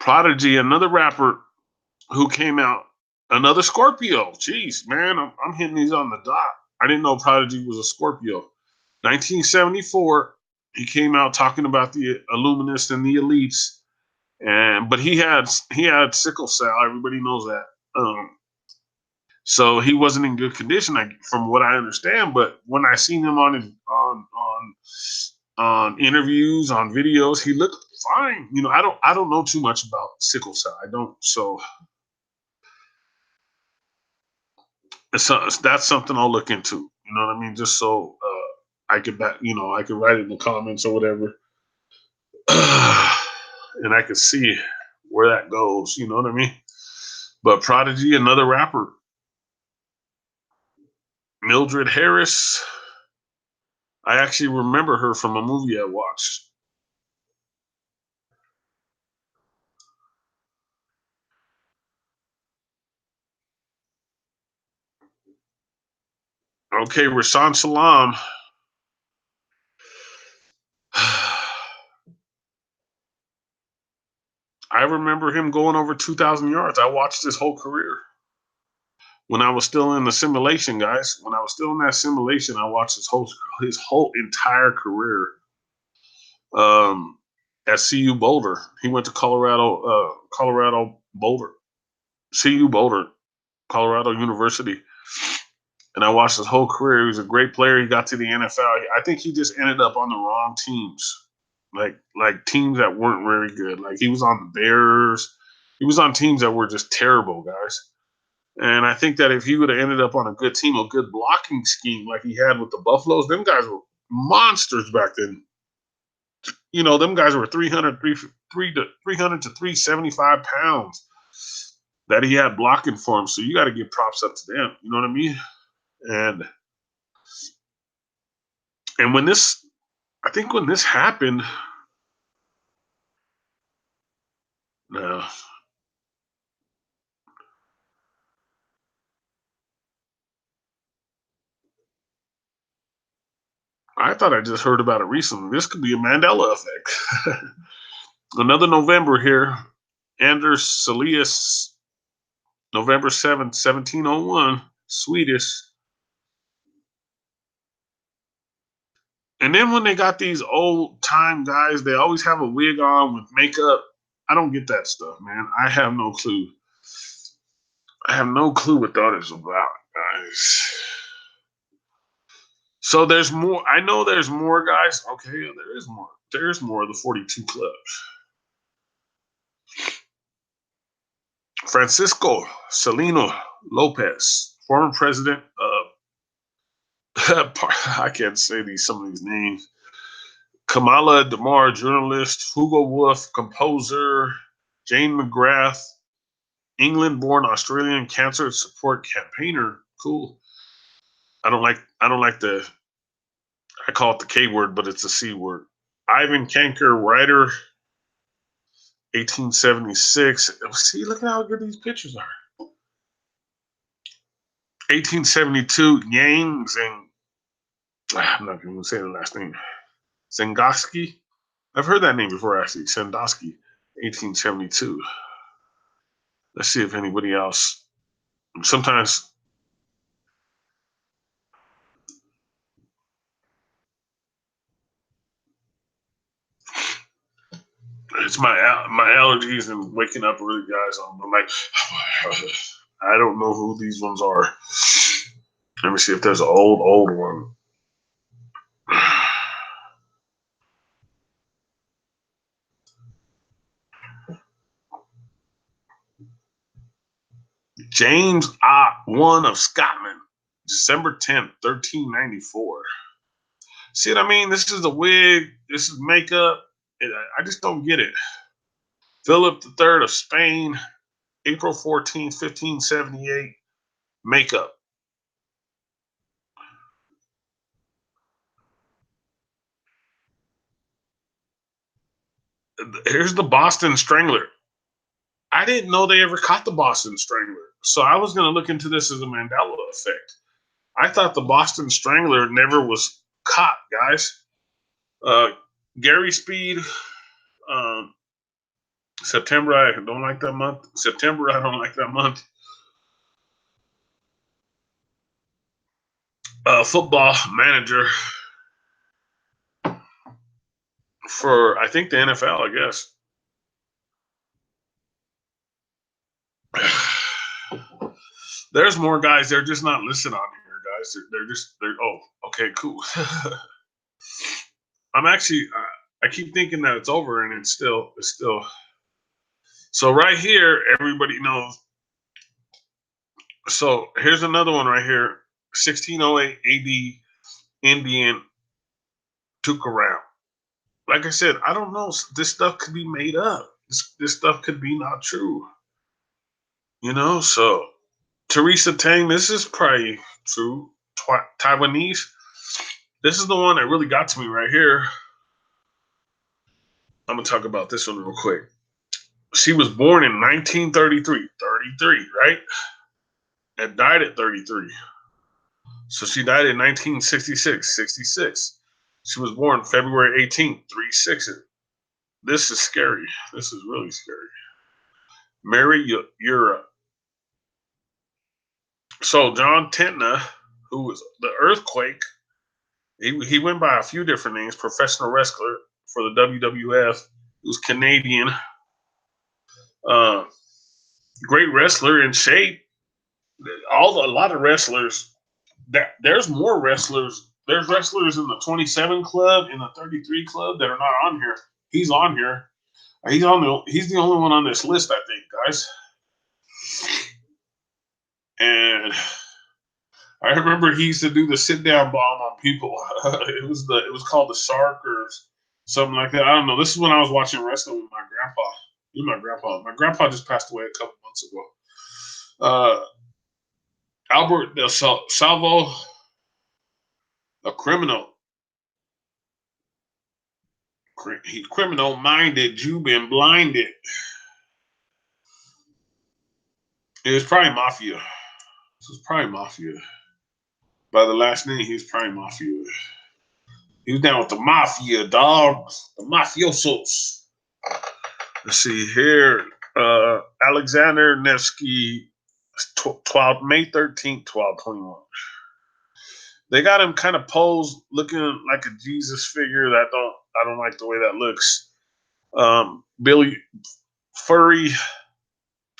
Prodigy, another rapper who came out, another Scorpio. Jeez, man, I'm hitting these on the dot. I didn't know Prodigy was a Scorpio. 1974, he came out talking about the Illuminists and the elites, but he had sickle cell. Everybody knows that. So he wasn't in good condition, from what I understand. But when I seen him on interviews, on videos, he looked fine. You know, I don't know too much about sickle cell. I don't. So that's something I'll look into. You know what I mean? Just so I could I could write it in the comments or whatever, and I could see where that goes. You know what I mean? But Prodigy, another rapper, Mildred Harris. I actually remember her from a movie I watched. Okay, Rasan Salam. I remember him going over 2,000 yards. I watched his whole career. When I was still in the simulation, guys. When I was still in that simulation, I watched his whole entire career. At CU Boulder, he went to Colorado Boulder, CU Boulder, Colorado University, and I watched his whole career. He was a great player. He got to the NFL. I think he just ended up on the wrong teams, like teams that weren't very good. Like he was on the Bears. He was on teams that were just terrible, guys. And I think that if he would have ended up on a good team, a good blocking scheme like he had with the Buffaloes, them guys were monsters back then. You know, them guys were 300 to 375 pounds that he had blocking for him. So you got to give props up to them. You know what I mean? And when this, I think when this happened, no, I thought I just heard about it recently. This could be a Mandela effect. Another November here. Anders Celius, November 7th, 1701, Swedish. And then when they got these old time guys, they always have a wig on with makeup. I don't get that stuff, man. I have no clue. I have no clue what that is about, guys. So there's more. I know there's more, guys. Okay, there is more. There's more of the 42 clubs. Francisco Celino Lopez, former president of, I can't say some of these names. Kamala DeMar, journalist. Hugo Wolf, composer. Jane McGrath, England-born Australian cancer support campaigner. Cool. I don't like the. I call it the K word, but it's a C word. Ivan Kanker, writer, 1876. See, look at how good these pictures are. 1872, Yang Zeng. I'm not going to say the last name. Zengoski. I've heard that name before, actually. Sandusky, 1872. Let's see if anybody else. Sometimes it's my allergies and waking up early, guys. I'm like, I don't know who these ones are. Let me see if there's an old one. James I of Scotland, December 10th, 1394. See what I mean? This is a wig. This is makeup. I just don't get it. Philip III of Spain, April 14th, 1578. Makeup. Here's the Boston Strangler. I didn't know they ever caught the Boston Strangler. So I was going to look into this as a Mandela effect. I thought the Boston Strangler never was caught, guys. Gary Speed, um, September, I don't like that month. September, I don't like that month. Football manager for, I think, the NFL, I guess. There's more guys. They're just not listed on here, guys. They're oh, okay, cool. I'm actually, I keep thinking that it's over, and it's still. So right here, everybody knows. So here's another one right here. 1608 AD, Indian took around. Like I said, I don't know. This stuff could be made up. This stuff could be not true. So Teresa Tang, this is probably true. Taiwanese. This is the one that really got to me right here. I'm going to talk about this one real quick. She was born in 1933. 33, right? And died at 33. So she died in 1966. 66. She was born February 18th, 36. This is scary. This is really scary. Mary Europe. So John Tentna, who was the Earthquake, he went by a few different names. Professional wrestler for the WWF. He was Canadian. Great wrestler in shape. A lot of wrestlers. There's more wrestlers. There's wrestlers in the 27 club, in the 33 club that are not on here. He's on here. He's the only one on this list, I think, guys. And I remember he used to do the sit down bomb on people. It was called the Shark or something like that. I don't know. This is when I was watching wrestling with my grandpa. My grandpa just passed away a couple months ago. Albert Del Salvo, a criminal. He's criminal minded. You've been blinded. It was probably mafia. This was probably mafia. By the last name, he was probably mafia. He was down with the mafia, dog. The mafiosos. Let's see here. Alexander Nevsky, May 13th, 1221. They got him kind of posed, looking like a Jesus figure. I don't like the way that looks. Billy Furry,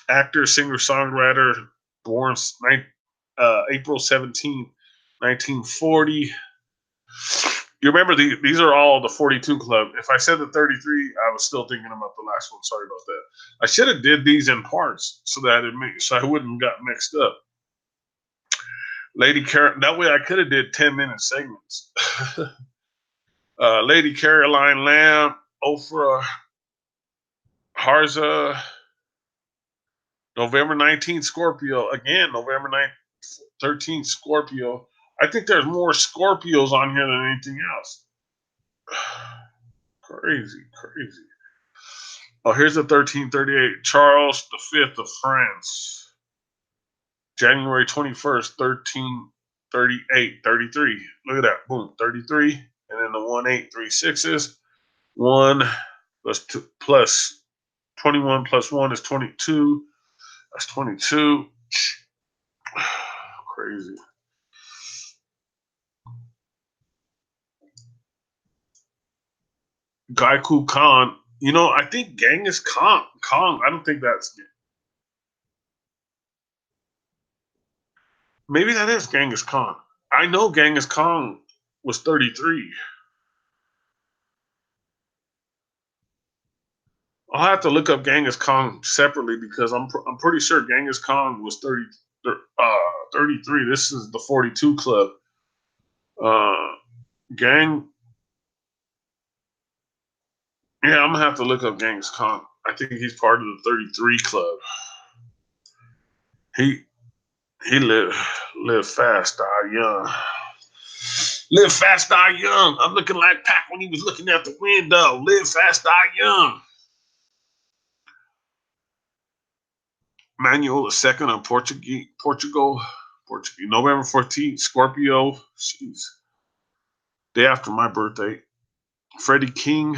actor, singer, songwriter, born April 17th, 1940. You remember these are all the 42 club. If I said the 33, I was still thinking about the last one. Sorry about that. I should have did these in parts so that I wouldn't got mixed up. Lady Karen, that way I could have did 10-minute segments. Lady Caroline Lamb, Ofra Harza, November 19th, Scorpio. Again, November 13th, Scorpio. I think there's more Scorpios on here than anything else. Crazy. Oh, here's the 1338. Charles V of France. January 21st, 1338. 33. Look at that. Boom. 33. And then the 1836s. 1 plus 2 plus 21 plus 1 is 22. That's 22. Crazy. Gaiku Khan. I think Genghis Khan. I don't think that's. Maybe that is Genghis Khan. I know Genghis Khan was 33. I'll have to look up Genghis Khan separately because I'm pretty sure Genghis Khan was 33. This is the 42 club. Gang. Yeah, I'm gonna have to look up Genghis Khan. I think he's part of the 33 club. He live fast, die young. Live fast, die young. I'm looking like Pac when he was looking out the window. Live fast, die young. Manuel II of Portugal. November 14th, Scorpio. Jeez. Day after my birthday. Freddie King.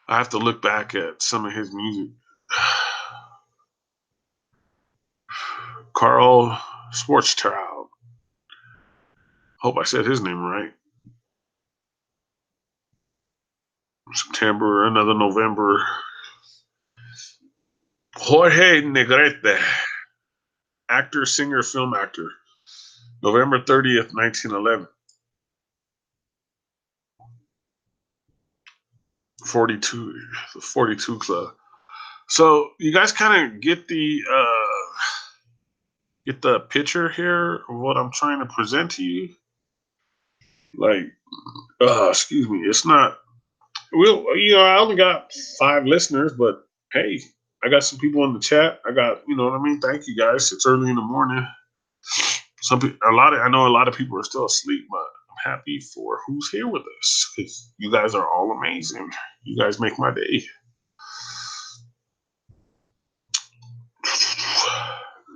I have to look back at some of his music. Carl Schwarztraub. Hope I said his name right. September, another November. Jorge Negrete. Actor, singer, film actor. November 30th, 1911. 42. The 42 Club. So you guys kind of get the picture here of what I'm trying to present to you. Like, excuse me, it's not. Well, I only got 5 listeners, but hey, I got some people in the chat. I got, you know what I mean. Thank you guys. It's early in the morning. I know a lot of people are still asleep, but I'm happy for who's here with us because you guys are all amazing. You guys make my day.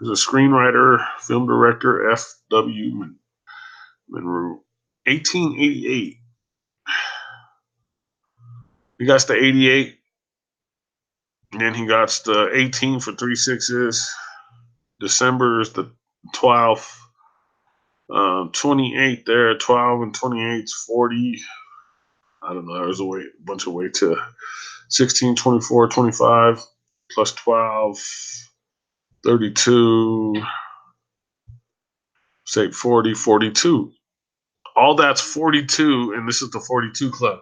There's a screenwriter, film director, F.W. Monroe. 1888. He got the 88. And then he got the 18 for 3 6s. December is the 12th. 28 there. 12 and 28 is 40. I don't know. There's a bunch of way to 16, 24, 25 plus 12, 32, say 40, 42. All that's 42, and this is the 42 Club.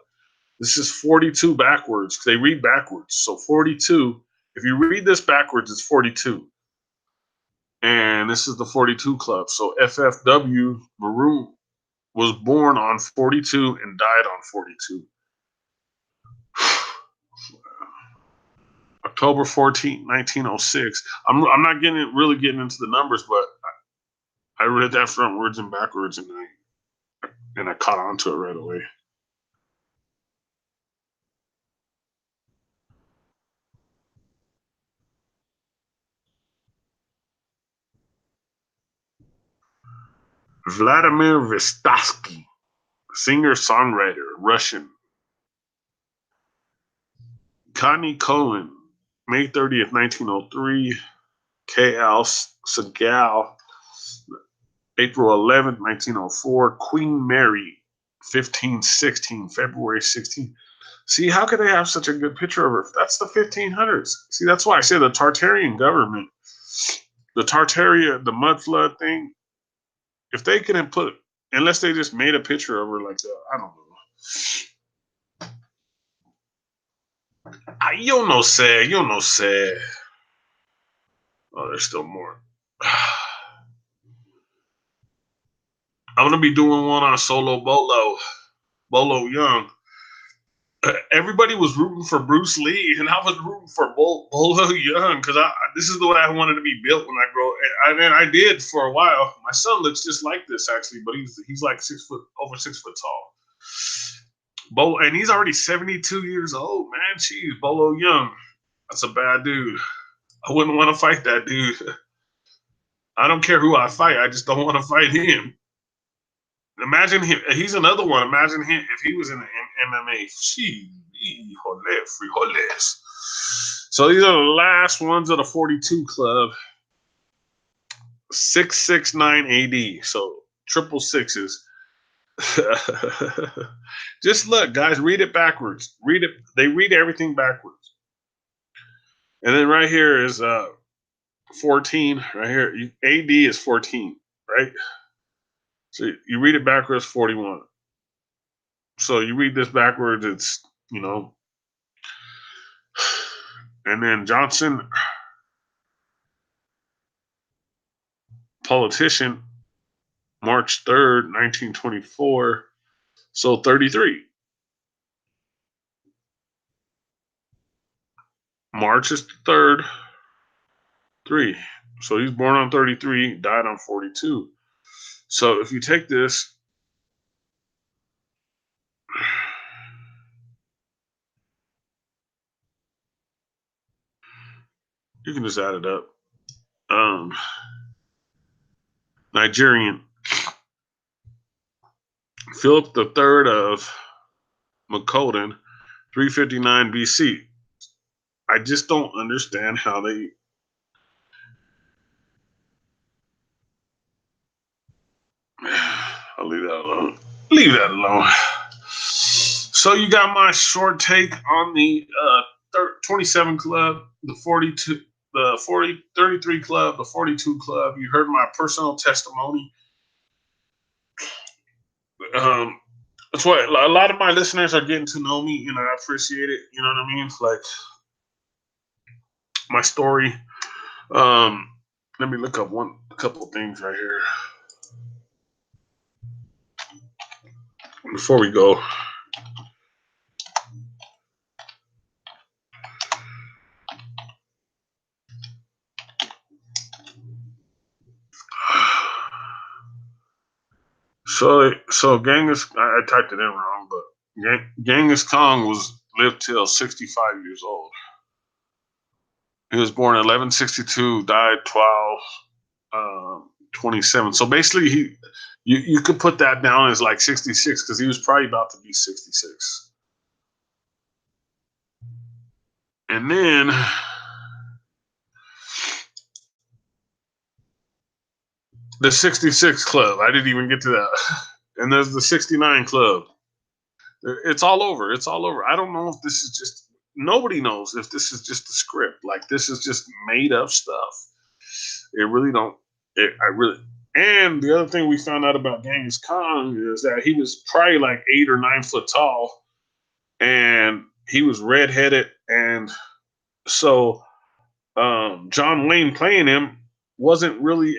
This is 42 backwards. They read backwards. So 42, if you read this backwards, it's 42. And this is the 42 Club. So FFW Maroon was born on 42 and died on 42. October 14th, 1906. I'm not really getting into the numbers, but I read that frontwards and backwards, and I caught on to it right away. Vladimir Vysotsky, singer-songwriter, Russian. Connie Cohen, May 30th, 1903. K.L. Segal, April 11th, 1904. Queen Mary, 1516, February 16th. See, how could they have such a good picture of her? That's the 1500s. See, that's why I say the Tartarian government, the Tartaria, the mud flood thing, if they couldn't put, unless they just made a picture of her like that, I don't know. You don't know, sad. You don't know, sad. Oh, there's still more. I'm gonna be doing one on Solo Bolo Young. Everybody was rooting for Bruce Lee, and I was rooting for Bolo Young because this is the way I wanted to be built when I grow. And I did for a while. My son looks just like this actually, but he's like over 6 foot tall. And he's already 72 years old, man. Jeez, Bolo Young. That's a bad dude. I wouldn't want to fight that dude. I don't care who I fight. I just don't want to fight him. Imagine him. He's another one. Imagine him if he was in MMA. So these are the last ones of the 42 Club. 669 AD. So triple sixes. Just look, guys. Read it backwards. Read it. They read everything backwards. And then right here is 14. Right here, AD is 14. Right. So you read it backwards, 41. So you read this backwards, it's, and then Johnson, politician, March 3rd, 1924. So 33. March is the 3rd, 3. So he's born on 33, died on 42. So if you take this, you can just add it up. Nigerian. Philip III of Makoden, 359 BC. I just don't understand how they. I'll leave that alone. Leave that alone. So you got my short take on the 27 club, the 42, the 40, 33 club, the 42 club. You heard my personal testimony. That's what a lot of my listeners are getting to know me, and I appreciate it. You know what I mean? It's like my story. Let me look up a couple of things right here before we go. So Genghis, I typed it in wrong, but Genghis Khan lived till 65 years old. He was born in 1162, died 27. So basically, you could put that down as like 66 because he was probably about to be 66. And then the 66 club. I didn't even get to that. And there's the 69 club. It's all over. It's all over. I don't know if this is just, nobody knows if this is just a script. Like this is just made up stuff. It really don't, and the other thing we found out about Genghis Khan is that he was probably like 8 or 9 foot tall and he was redheaded. And so John Wayne playing him wasn't really,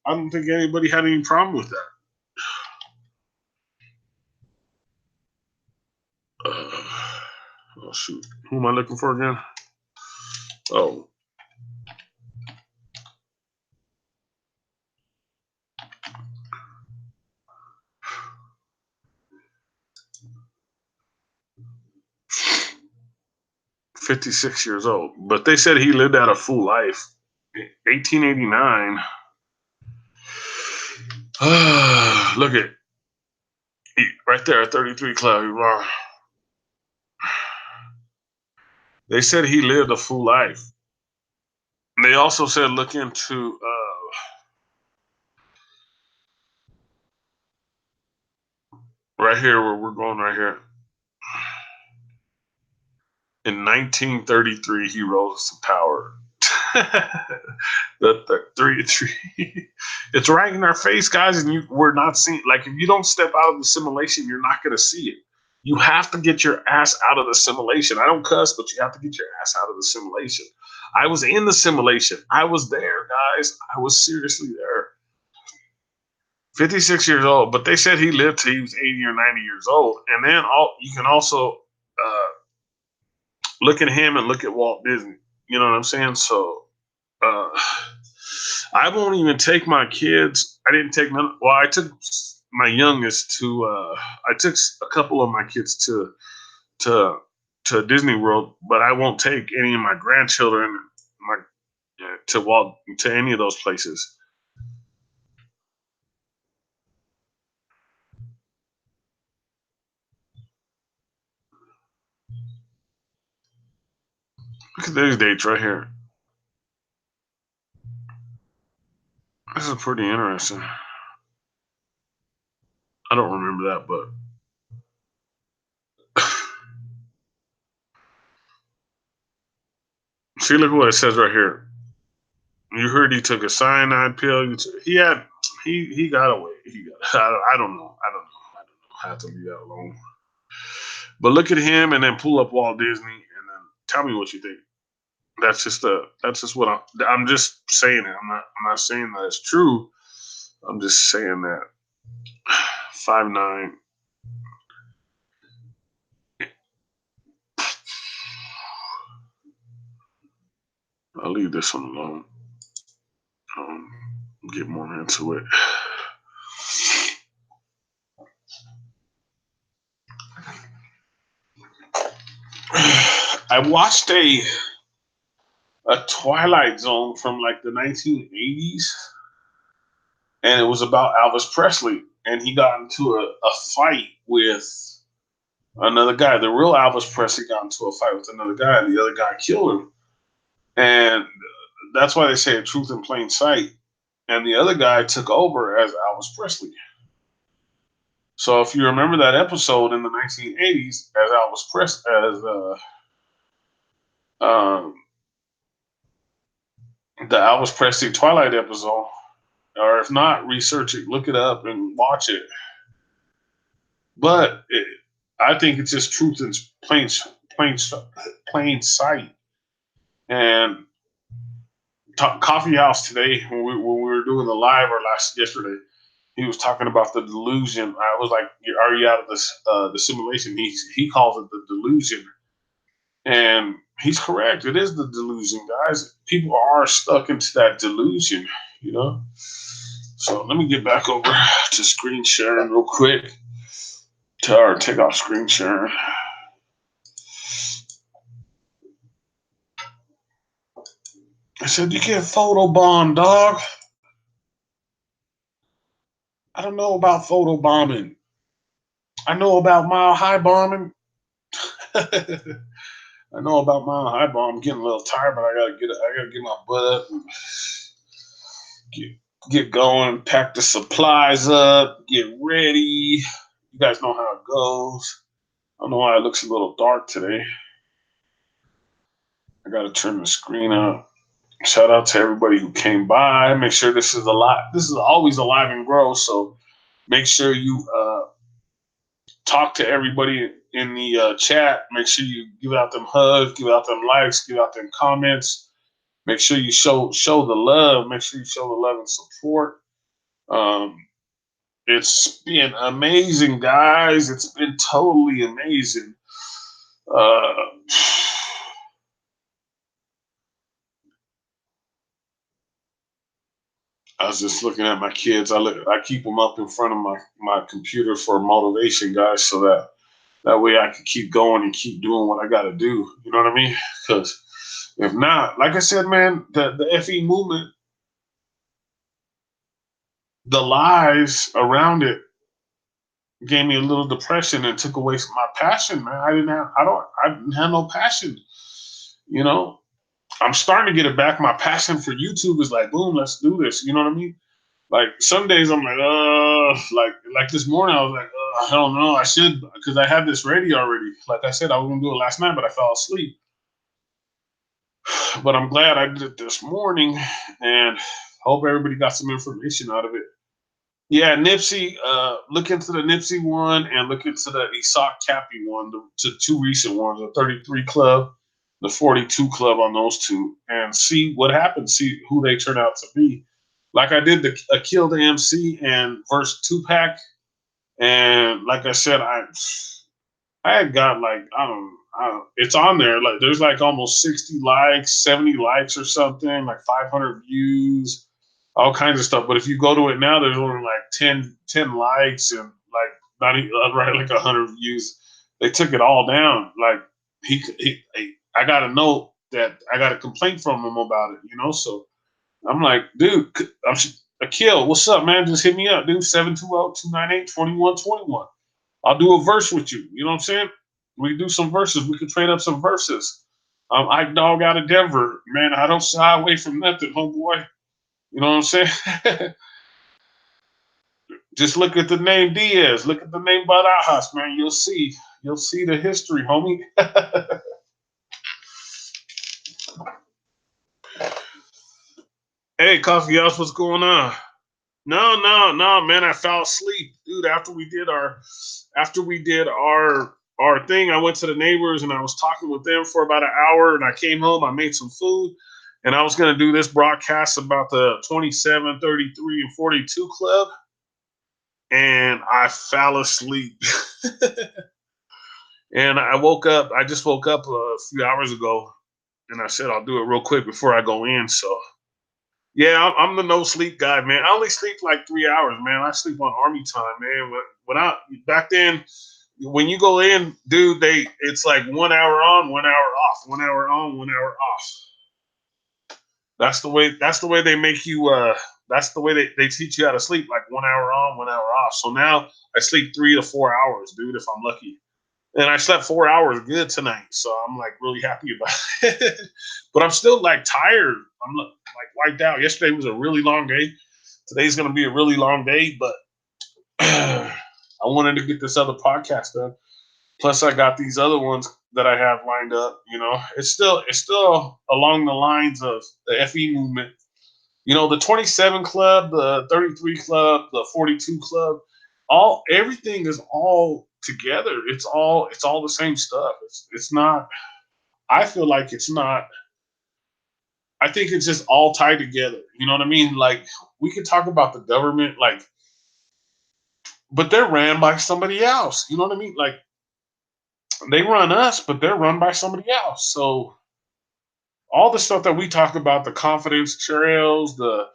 I don't think anybody had any problem with that. Oh shoot, who am I looking for again? Oh, "56 years old," but they said he lived out a full life. 1889. Look at right there, 33 Club. You're wrong. They said he lived a full life. They also said look into right here where we're going right here. In 1933, he rose to power. the 3 it's right in our face, guys, and we're not seeing. Like if you don't step out of the simulation, you're not going to see it. You have to get your ass out of the simulation. I don't cuss, but you have to get your ass out of the simulation. I was in the simulation. I was there, guys. I was seriously there. 56 years old, but they said he lived till he was 80 or 90 years old. And then you can also look at him and look at Walt Disney. You know what I'm saying? So I won't even take my kids. I didn't take none. Well, I took my youngest to. I took a couple of my kids to Disney World, but I won't take any of my grandchildren to any of those places. Look at these dates right here. This is pretty interesting. I don't remember that, but see, look what it says right here. You heard he took a cyanide pill. He got away. I don't know. I have to leave that alone. But look at him and then pull up Walt Disney and then tell me what you think. That's just what I'm just saying it. I'm not saying that it's true. I'm just saying that 5'9". I'll leave this one alone. Get more into it. I watched a Twilight Zone from like the 1980s, and it was about Elvis Presley, and he got into a fight with Another guy, the real Elvis Presley, got into a fight with another guy, and the other guy killed him. And that's why they say a truth in plain sight. And the other guy took over as Elvis Presley. So if you remember that episode in the 1980s, as Elvis Presley, as um, the Elvis Presley Twilight episode, or if not, research it, look it up, and watch it. But I think it's just truth in plain, plain sight. And Coffee House today, when we were doing the live or yesterday, he was talking about the delusion. I was like, "Are you out of this the simulation?" He calls it the delusion, and he's correct. It is the delusion, guys. People are stuck into that delusion, you know. So let me get back over to screen sharing real quick. Take off screen sharing. I said, you can't photobomb, dog. I don't know about photobombing. I know about mile high bombing. I know about mile high bomb. I'm getting a little tired, but I gotta get my butt up and get going, pack the supplies up, get ready. You guys know how it goes. I don't know why it looks a little dark today. I gotta turn the screen up. Shout out to everybody who came by. Make sure this is always alive and grow. So make sure you talk to everybody in the chat. Make sure you give out them hugs, give out them likes, give out them comments. Make sure you show the love. Make sure you show the love and support. Um, it's been amazing, guys. It's been totally amazing. Uh, I was just looking at my kids. I keep them up in front of my computer for motivation, guys, so that way I can keep going and keep doing what I got to do. You know what I mean? Because if not, like I said, man, the FE movement, the lies around it gave me a little depression and took away my passion, man. I didn't have no passion. You know, I'm starting to get it back. My passion for YouTube is like, boom, let's do this. You know what I mean? Like some days I'm like, like this morning I was like, I don't know, I should, because I had this ready already. Like I said, I was gonna do it last night, but I fell asleep. But I'm glad I did it this morning, and hope everybody got some information out of it. Yeah, Nipsey. Look into the Nipsey one and look into the Isak Cappy one, the two recent ones, the 33 Club, the 42 Club on those two, and see what happens. See who they turn out to be. Like I did the Kill the MC and verse Tupac, and like I said, I had got like I don't. It's on there. Like there's like almost 60 likes, 70 likes or something, like 500 views, all kinds of stuff. But if you go to it now, there's only like 10 likes and like not even right like 100 views. They took it all down. Like I got a note that I got a complaint from him about it. You know, so I'm like, dude, I'm Akil, what's up, man? Just hit me up, dude. 720-298-2121. I'll do a verse with you. You know what I'm saying? We do some verses. We can trade up some verses. Ike Dog out of Denver, man. I don't shy away from nothing, homeboy. You know what I'm saying? Just look at the name Diaz. Look at the name Barajas, man. You'll see. You'll see the history, homie. Hey, Coffee House, what's going on? No, man. I fell asleep, dude. After we did our thing, I went to the neighbors and I was talking with them for about an hour. And I came home. I made some food, and I was gonna do this broadcast about the 27, 33, and 42 Club, and I fell asleep. And I woke up. I just woke up a few hours ago, and I said I'll do it real quick before I go in. So yeah, I'm the no sleep guy, man. I only sleep like 3 hours, man. I sleep on army time, man. When I back then, when you go in, dude, it's like 1 hour on, 1 hour off, 1 hour on, 1 hour off. That's the way they make you. That's the way they teach you how to sleep, like 1 hour on, 1 hour off. So now I sleep 3 to 4 hours, dude, if I'm lucky. And I slept 4 hours good tonight, so I'm like really happy about it. But I'm still like tired. I'm like wiped out. Yesterday was a really long day. Today's gonna be a really long day, but I wanted to get this other podcast done. Plus, I got these other ones that I have lined up. It's still along the lines of the FE movement. The 27 club, the 33 club, the 42 club, everything is all together. It's all the same stuff. It's not. I feel like it's not. I think it's just all tied together. You know what I mean? Like we could talk about the government, like, but they're ran by somebody else. You know what I mean? Like they run us, but they're run by somebody else. So all the stuff that we talk about, the confidence trails, the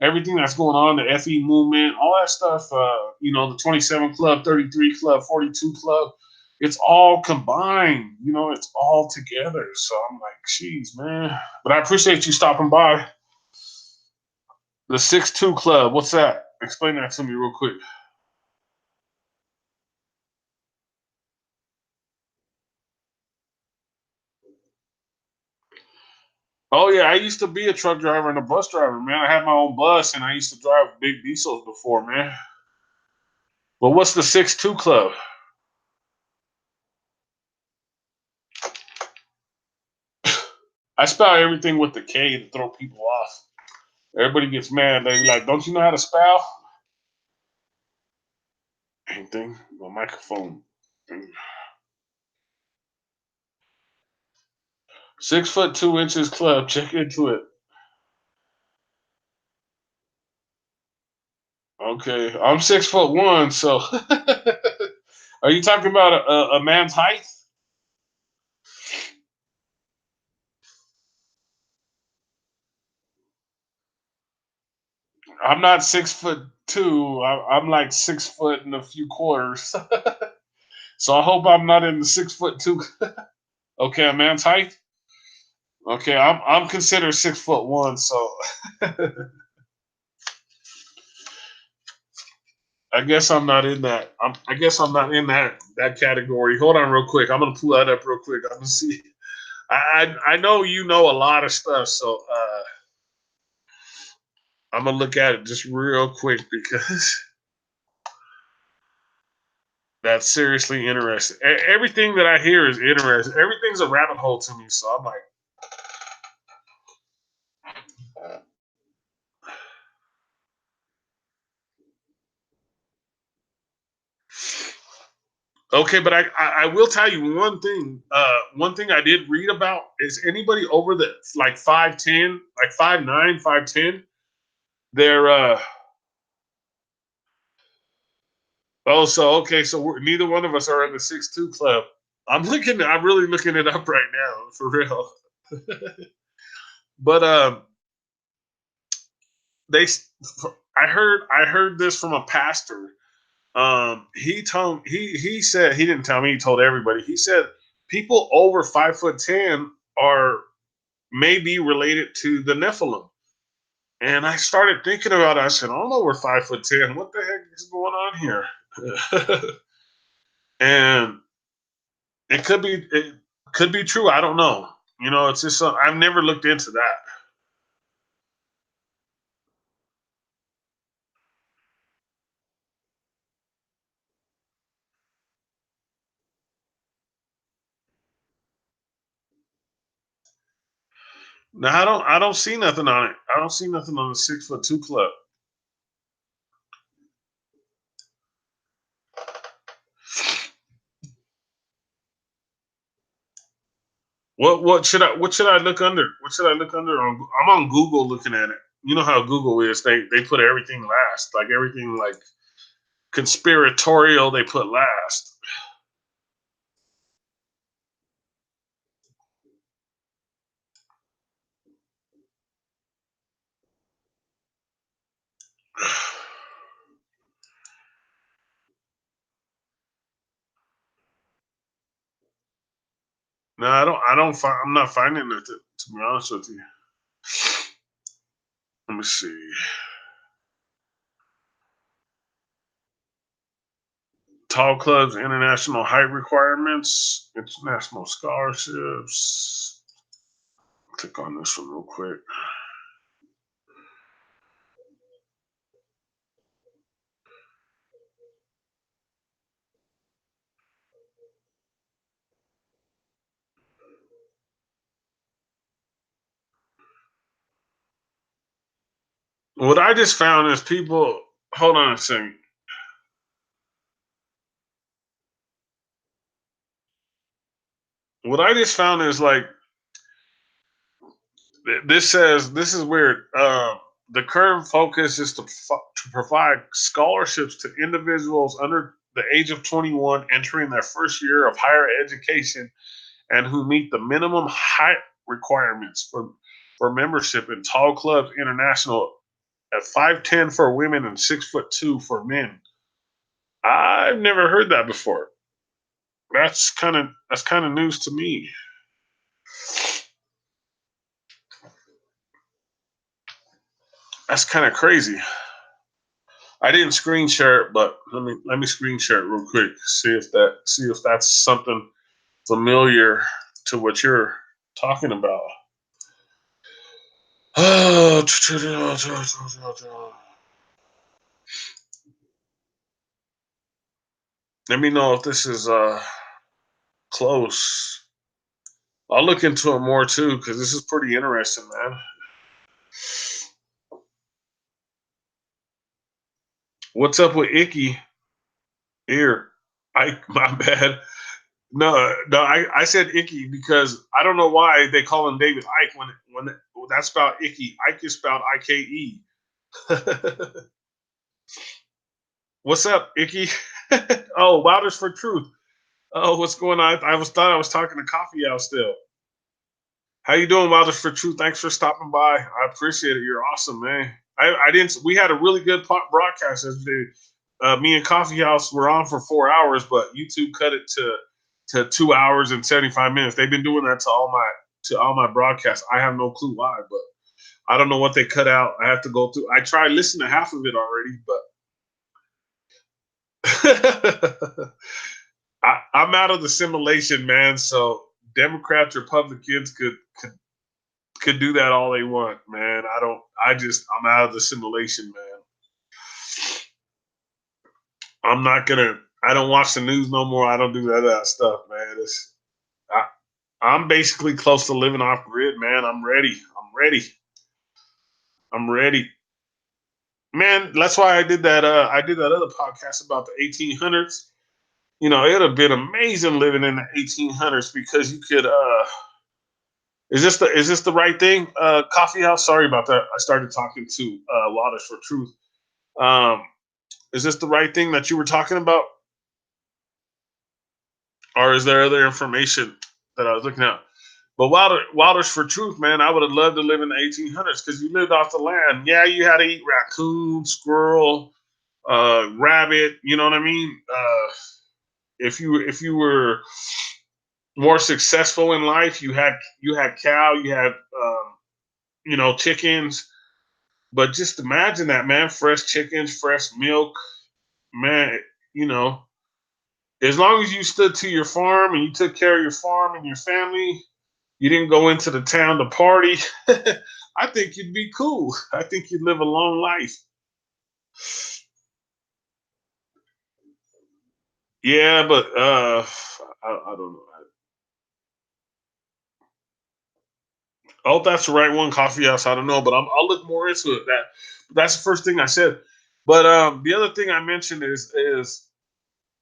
everything that's going on, the FE movement, all that stuff, the 27 club, 33 club, 42 club, it's all combined, it's all together. So I'm like, geez, man. But I appreciate you stopping by. The 6-2 club, what's that? Explain that to me real quick. Oh yeah, I used to be a truck driver and a bus driver, man. I had my own bus and I used to drive big diesels before, man. But what's the 6-2 club? I spell everything with the K to throw people off. Everybody gets mad. They like, don't you know how to spell? Anything? My microphone. 6'2" club. Check into it. Okay, I'm 6'1", so are you talking about a man's height? I'm not 6'2". I'm like 6 foot and a few quarters. So I hope I'm not in the 6'2". Okay, a man's height. Okay, I'm considered 6'1", so I guess I'm not in that. I guess I'm not in that category. Hold on, real quick. I'm gonna pull that up real quick. I'm gonna see. I know you know a lot of stuff, so I'm gonna look at it just real quick because that's seriously interesting. Everything that I hear is interesting. Everything's a rabbit hole to me, so I'm like, okay, but I will tell you one thing. One thing I did read about is anybody over the like 5'10", like 5'9", 5'10", they're oh, so okay, so neither one of us are in the 6'2" club. I'm really looking it up right now for real. But they, I heard this from a pastor. He said he didn't tell me. He told everybody. He said people over 5'10" are maybe related to the Nephilim. And I started thinking about it. I said, I don't know, we're 5'10". What the heck is going on here? And it could be true. I don't know. It's just I've never looked into that. No, I don't see nothing on it. I don't see nothing on the 6'2" club. What should I look under? What should I look under? I'm on Google looking at it. You know how Google is. They put everything last. Like everything like conspiratorial they put last. No, I'm not finding it to be honest with you. Let me see. Tall clubs, international height requirements, international scholarships. Click on this one real quick. What I just found is people. Hold on a second. What I just found is like this says this is weird. The current focus is to provide scholarships to individuals under the age of 21 entering their first year of higher education and who meet the minimum height requirements for membership in Tall Clubs International at 5'10" for women and 6'2" for men. I've never heard that before. That's kind of news to me. That's kind of crazy. I didn't screen share it, but let me screen share it real quick. See if that's something familiar to what you're talking about. Let me know if this is close. I'll look into it more too because this is pretty interesting, man. What's up with Icky? Here, my bad. No, I said Icky because I don't know why they call him David Ike when that's spelled Icky. Ike is spelled Ike. What's up, Icky? Oh, Wilders for Truth. Oh, what's going on? Thought I was talking to Coffee House still. How you doing, Wilders for Truth? Thanks for stopping by. I appreciate it. You're awesome, man. I didn't. We had a really good broadcast yesterday. Me and Coffee House were on for 4 hours, but YouTube cut it to 2 hours and 75 minutes. They've been doing that to all my broadcasts. I have no clue why, but I don't know what they cut out. I have to go through. I tried listening to half of it already, but I'm out of the simulation, man. So Democrats, Republicans could do that all they want, man. I'm out of the simulation, man. I'm not gonna. I don't watch the news no more. I don't do that stuff, man. I, I'm basically close to living off grid, man. I'm ready. I'm ready, man. That's why I did that. I did that other podcast about the 1800s. You know, it'd have been amazing living in the 1800s because you could. Is this the right thing? Coffee House. Sorry about that. I started talking to Waters for Truth. Um, is this the right thing that you were talking about, or is there other information that I was looking at? But Wilders for Truth, man, I would have loved to live in the 1800s because you lived off the land. Yeah, you had to eat raccoon, squirrel, rabbit. You know what I mean? If you were more successful in life, you had cow, you had chickens. But just imagine that, man. Fresh chickens, fresh milk, man. You know, as long as you stood to your farm and you took care of your farm and your family, you didn't go into the town to party. I think you'd be cool. I think you'd live a long life. Yeah, but I don't know. Oh, that's the right one, Coffee House. I don't know, but I'll look more into it. That's the first thing I said. But the other thing I mentioned is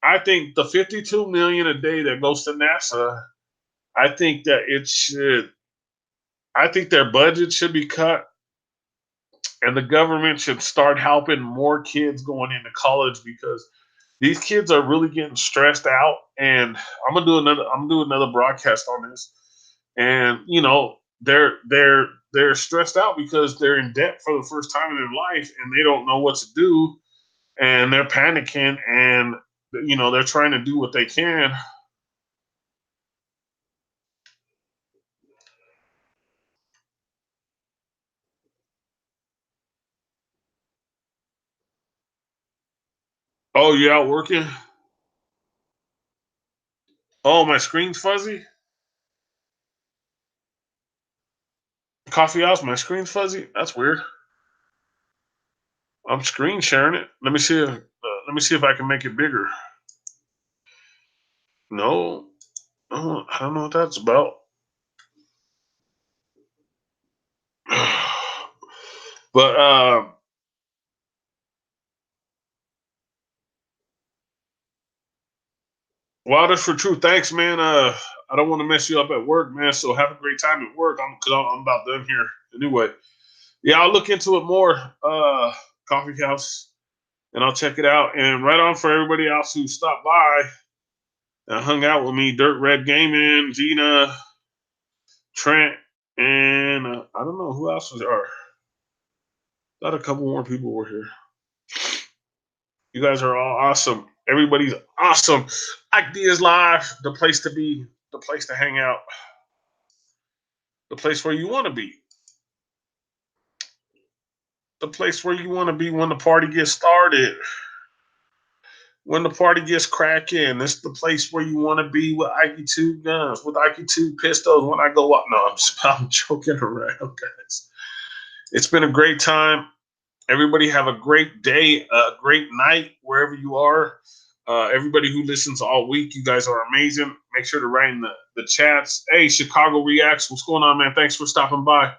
I think the 52 million a day that goes to NASA. I think that it should. I think their budget should be cut, and the government should start helping more kids going into college because these kids are really getting stressed out. And I'm gonna do another broadcast on this. And they're stressed out because they're in debt for the first time in their life and they don't know what to do and they're panicking and they're trying to do what they can. Oh, you out working? Oh, my screen's fuzzy. Coffee house, my screen's fuzzy. That's weird. I'm screen sharing it. Let me see. Let me see if I can make it bigger. No, I don't know what that's about. But Wildest for Truth, thanks, man. I don't want to mess you up at work, man. So have a great time at work. I'm about done here anyway. Yeah, I'll look into it more. Coffee house, and I'll check it out. And right on for everybody else who stopped by and hung out with me. Dirt Red Gaming, Gina, Trent, and I don't know who else was there. Thought a couple more people were here. You guys are all awesome. Everybody's awesome. Ike Diaz Live, the place to be, the place to hang out, the place where you want to be, the place where you want to be when the party gets started, when the party gets cracking. It's the place where you want to be with Ike 2 guns, with Ike 2 pistols when I go up. No, I'm joking around, guys. It's been a great time. Everybody have a great day, a great night, wherever you are. Everybody who listens all week, you guys are amazing. Make sure to write in the chats. Hey, Chicago Reacts, what's going on, man? Thanks for stopping by.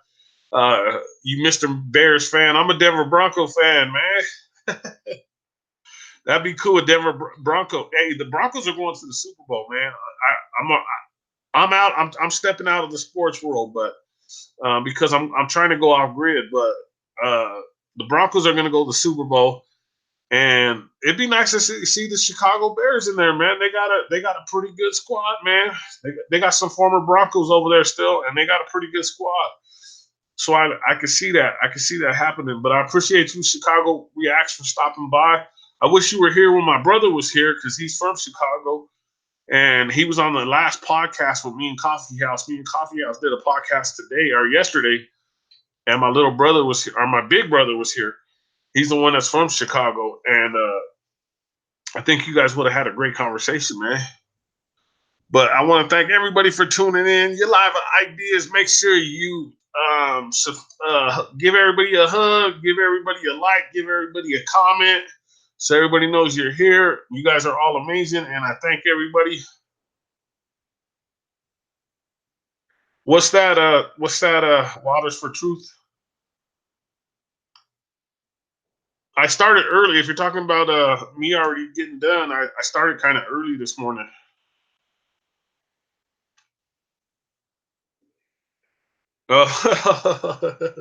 You Mr. Bears fan. I'm a Denver Bronco fan, man. That'd be cool. A Denver Bronco. Hey, the Broncos are going to the Super Bowl, man. I'm out. I'm stepping out of the sports world, but because I'm trying to go off grid. But the Broncos are going to go to the Super Bowl, and it'd be nice to see the Chicago Bears in there, man. They got a pretty good squad, man. They got some former Broncos over there still, and they got a pretty good squad. So I can see that. I can see that happening. But I appreciate you, Chicago Reacts, for stopping by. I wish you were here when my brother was here because he's from Chicago. And he was on the last podcast with me and Coffee House. Me and Coffee House did a podcast today or yesterday. And my little brother was here, or my big brother was here. He's the one that's from Chicago. And I think you guys would have had a great conversation, man. But I want to thank everybody for tuning in. Your live ideas. Make sure you give everybody a hug, give everybody a like, give everybody a comment, so everybody knows you're here. You guys are all amazing, and I thank everybody. What's that? Waters for Truth. I started early. If you're talking about me already getting done, I started kind of early this morning. Oh,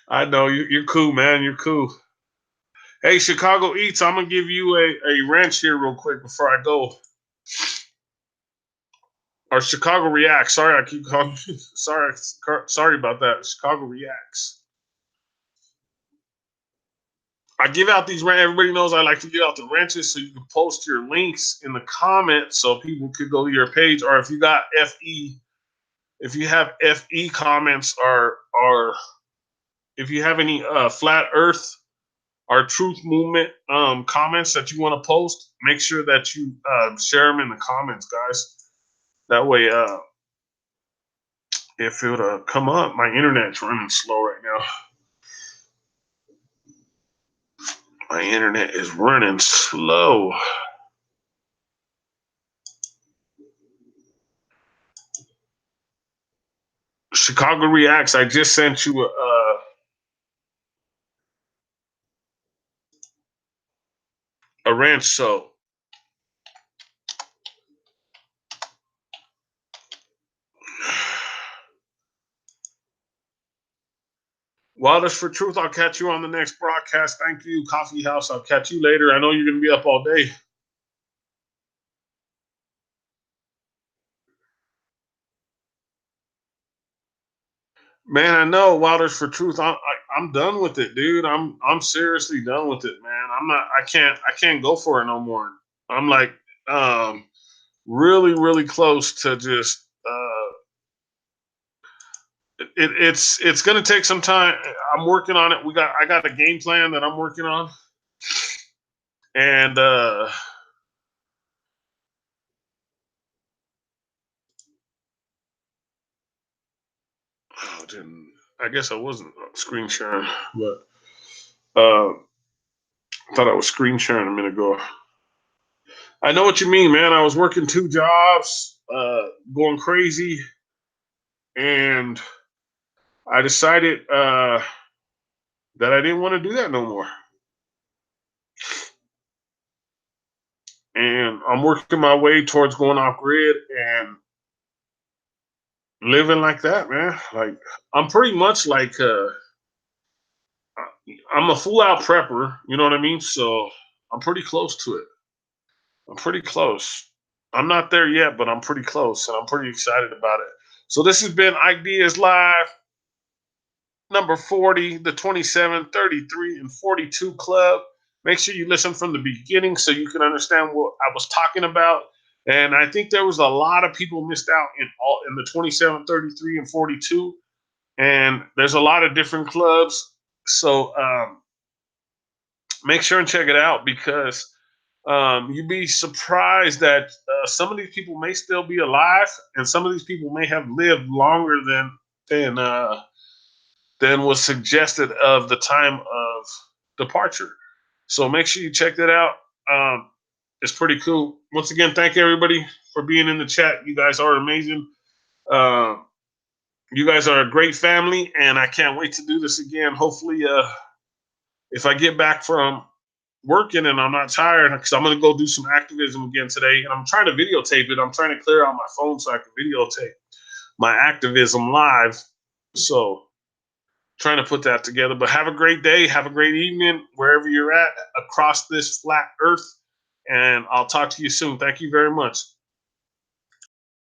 I know you're cool, man. You're cool. Hey, Chicago Eats, I'm gonna give you a wrench here real quick before I go. Or Chicago Reacts. Sorry, I keep calling. Sorry about that. Chicago Reacts. I give out these wrenches. Everybody knows I like to give out the wrenches so you can post your links in the comments so people could go to your page. Or if you got FE, if you have FE comments or if you have any flat Earth or Truth Movement comments that you want to post, make sure that you share them in the comments, guys. That way, if it would come up, my internet's running slow right now. My internet is running slow. Chicago Reacts, I just sent you a wrench, so Wildest for Truth, I'll catch you on the next broadcast. Thank you, Coffee House. I'll catch you later. I know you're going to be up all day. Man, I know Wildest for Truth. I'm done with it, dude. I'm seriously done with it, man. I'm not. I can't go for it no more. I'm like really close to just. It's going to take some time. I'm working on it. I got a game plan that I'm working on, and I guess I wasn't screen sharing, but I thought I was screen sharing a minute ago. I know what you mean, man. I was working 2 jobs, going crazy, and I decided that I didn't want to do that no more. And I'm working my way towards going off grid and living like that, man. Like I'm pretty much like I'm a full out prepper, you know what I mean? So I'm pretty close to it. I'm pretty close. I'm not there yet, but I'm pretty close and I'm pretty excited about it. So this has been Ike Diaz Live, number 40, the 27, 33, and 42 Club. Make sure you listen from the beginning so you can understand what I was talking about. And I think there was a lot of people missed out in the 27, 33, and 42. And there's a lot of different clubs. So make sure and check it out because you'd be surprised that some of these people may still be alive, and some of these people may have lived longer than was suggested of the time of departure. So make sure you check that out. It's pretty cool. Once again, thank you everybody for being in the chat. You guys are amazing. Uh, you guys are a great family, and I can't wait to do this again. Hopefully, if I get back from working and I'm not tired, because I'm going to go do some activism again today, and I'm trying to videotape it. I'm trying to clear out my phone so I can videotape my activism live. So trying to put that together. But have a great day. Have a great evening wherever you're at across this flat earth. And I'll talk to you soon. Thank you very much.